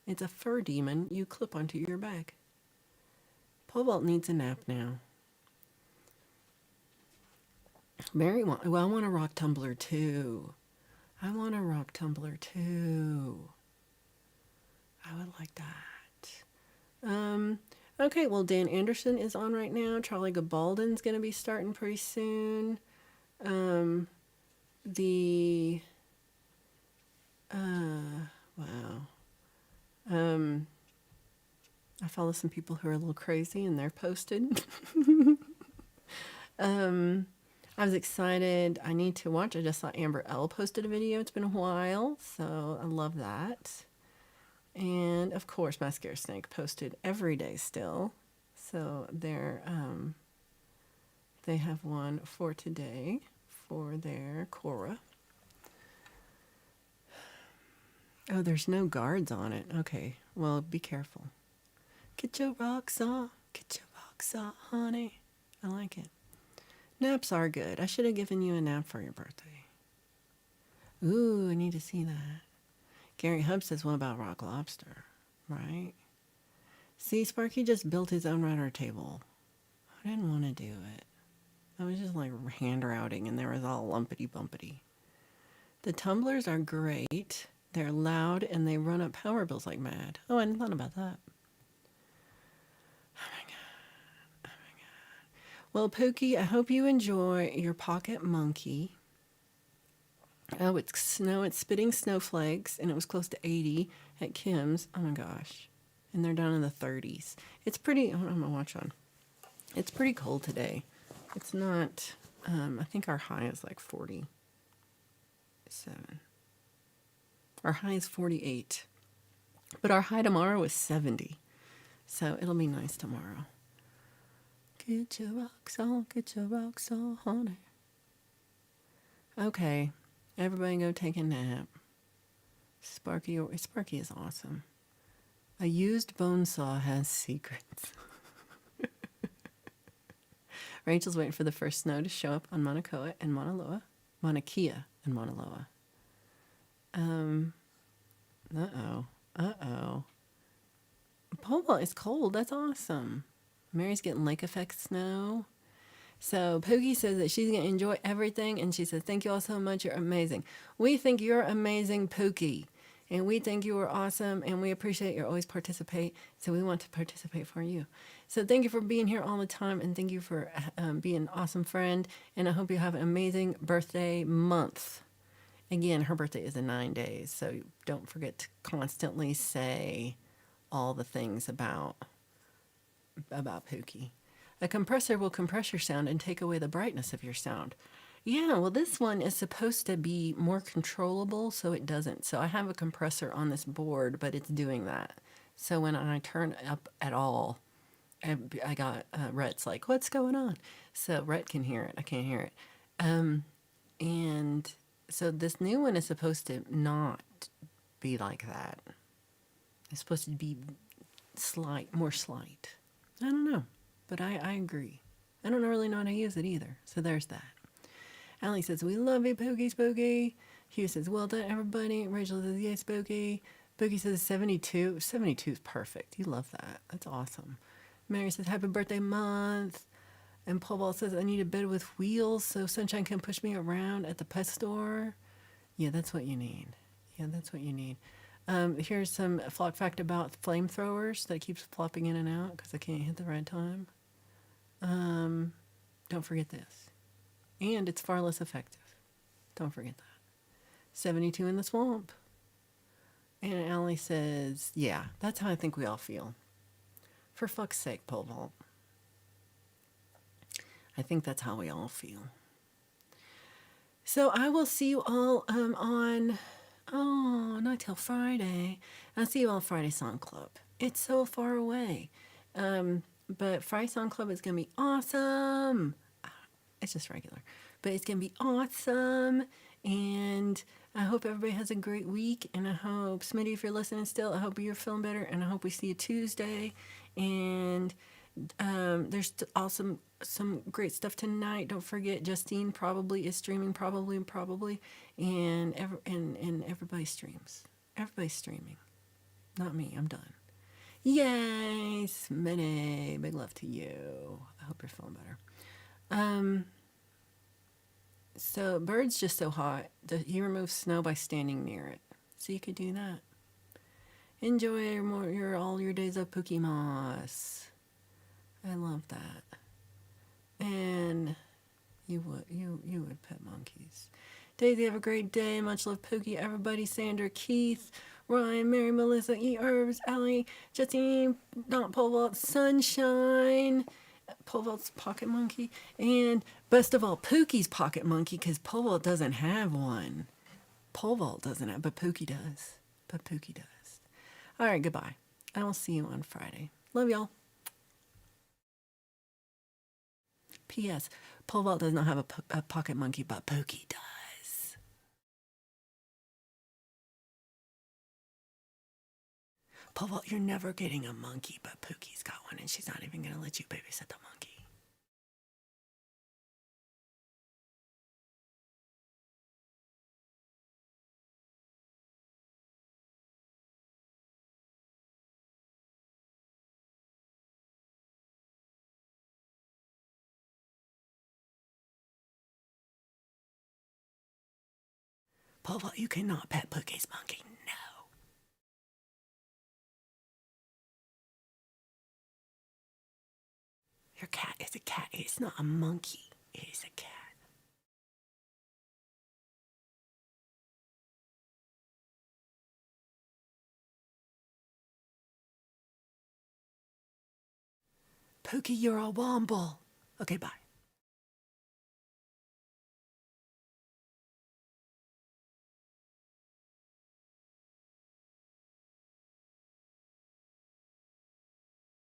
It's a fur demon you clip onto your bag. Pole vault needs a nap now. I want a rock tumbler too. I want a rock tumbler too. I would like that. Okay, well, Dan Anderson is on right now. Charlie Gabaldon's going to be starting pretty soon. Wow. I follow some people who are a little crazy and they're posted. I was excited. I need to watch. I just saw Amber L posted a video. It's been a while, so I love that. And of course, Mascara Snake posted every day still. So they have one for today for their Cora. Oh, there's no guards on it. Okay, well, be careful. Get your rocks on. Get your rocks on, honey. I like it. Naps are good. I should have given you a nap for your birthday. Ooh, I need to see that. Gary Hub says, what about rock lobster? Right? See, Sparky just built his own router table. I didn't want to do it. I was just like hand routing and there was all lumpity bumpity. The tumblers are great. They're loud and they run up power bills like mad. Oh, I hadn't thought about that. Oh my God. Oh my God. Well, Puukie, I hope you enjoy your pocket monkey. Oh, it's spitting snowflakes, and it was close to 80 at Kim's. Oh my gosh. And they're down in the 30s. It's pretty, I'm going to watch on. It's pretty cold today. It's not, I think our high is like 47. Our high is 48. But our high tomorrow is 70. So it'll be nice tomorrow. Get your rocks on, honey. Okay. Everybody go take a nap. Sparky is awesome. A used bone saw has secrets. Rachel's waiting for the first snow to show up on Mauna Kea and Mauna Loa. Mauna Kea and Mauna Loa. Pole vault is cold. That's awesome. Mary's getting lake effect snow. So Puukie says that she's going to enjoy everything, and she says, thank you all so much. You're amazing. We think you're amazing, Puukie. And we think you are awesome, and we appreciate you always participate. So we want to participate for you. So thank you for being here all the time, and thank you for being an awesome friend. And I hope you have an amazing birthday month. Again, her birthday is in 9 days, so don't forget to constantly say all the things about Puukie. A compressor will compress your sound and take away the brightness of your sound. Yeah, well, this one is supposed to be more controllable, so it doesn't. So I have a compressor on this board, but it's doing that. So when I turn up at all, I got Rhett's like, what's going on? So Rhett can hear it. I can't hear it. And so this new one is supposed to not be like that. It's supposed to be more slight. I don't know, but I agree. I don't really know how to use it either. So there's that. Allie says, we love you, Puukie Spooky. Hugh says, well done, everybody. Rachel says, yay, Spooky. Spooky says 72. 72 is perfect. You love that. That's awesome. Mary says, happy birthday month. And Paul Ball says, I need a bed with wheels so Sunshine can push me around at the pet store. Yeah, that's what you need. Yeah, that's what you need. Here's some flock fact about flamethrowers that keeps flopping in and out because I can't hit the right time. Don't forget this. And it's far less effective. Don't forget that. 72 in the swamp. And Allie says, yeah, that's how I think we all feel. For fuck's sake, Pole Vault. I think that's how we all feel. So I will see you all not till Friday. I'll see you all Friday Song Club. It's so far away. But Friday Song Club is going to be awesome. It's just regular. But it's going to be awesome. And I hope everybody has a great week. And I hope, Smitty, if you're listening still, I hope you're feeling better. And I hope we see you Tuesday. And there's also some great stuff tonight. Don't forget, Justine probably is streaming, probably. And everybody streams. Everybody's streaming. Not me. I'm done. Yay, Smitty. Big love to you. I hope you're feeling better. So Bird's just so hot that he removes snow by standing near it. So you could do that. Enjoy all your days of Puukie Moss. I love that. And you would pet monkeys. Daisy, have a great day. Much love, Puukie. Everybody, Sandra, Keith, Ryan, Mary, Melissa, E. Herbs, Allie, Justine, Not Pole Vault, Sunshine, Pole Vault's pocket monkey, and best of all, Pookie's pocket monkey, because Pole Vault doesn't have one. Pole Vault doesn't have, but Puukie does. All right, goodbye. I will see you on Friday. Love y'all. P.S. Pole Vault does not have a pocket monkey, but Puukie does. Pole Vault, you're never getting a monkey, but Pookie's got one, and she's not even going to let you babysit the monkey. Pole Vault, you cannot pet Pookie's monkey. No. Your cat is a cat. It's not a monkey. It is a cat. Puukie, you're a womble. Okay, bye.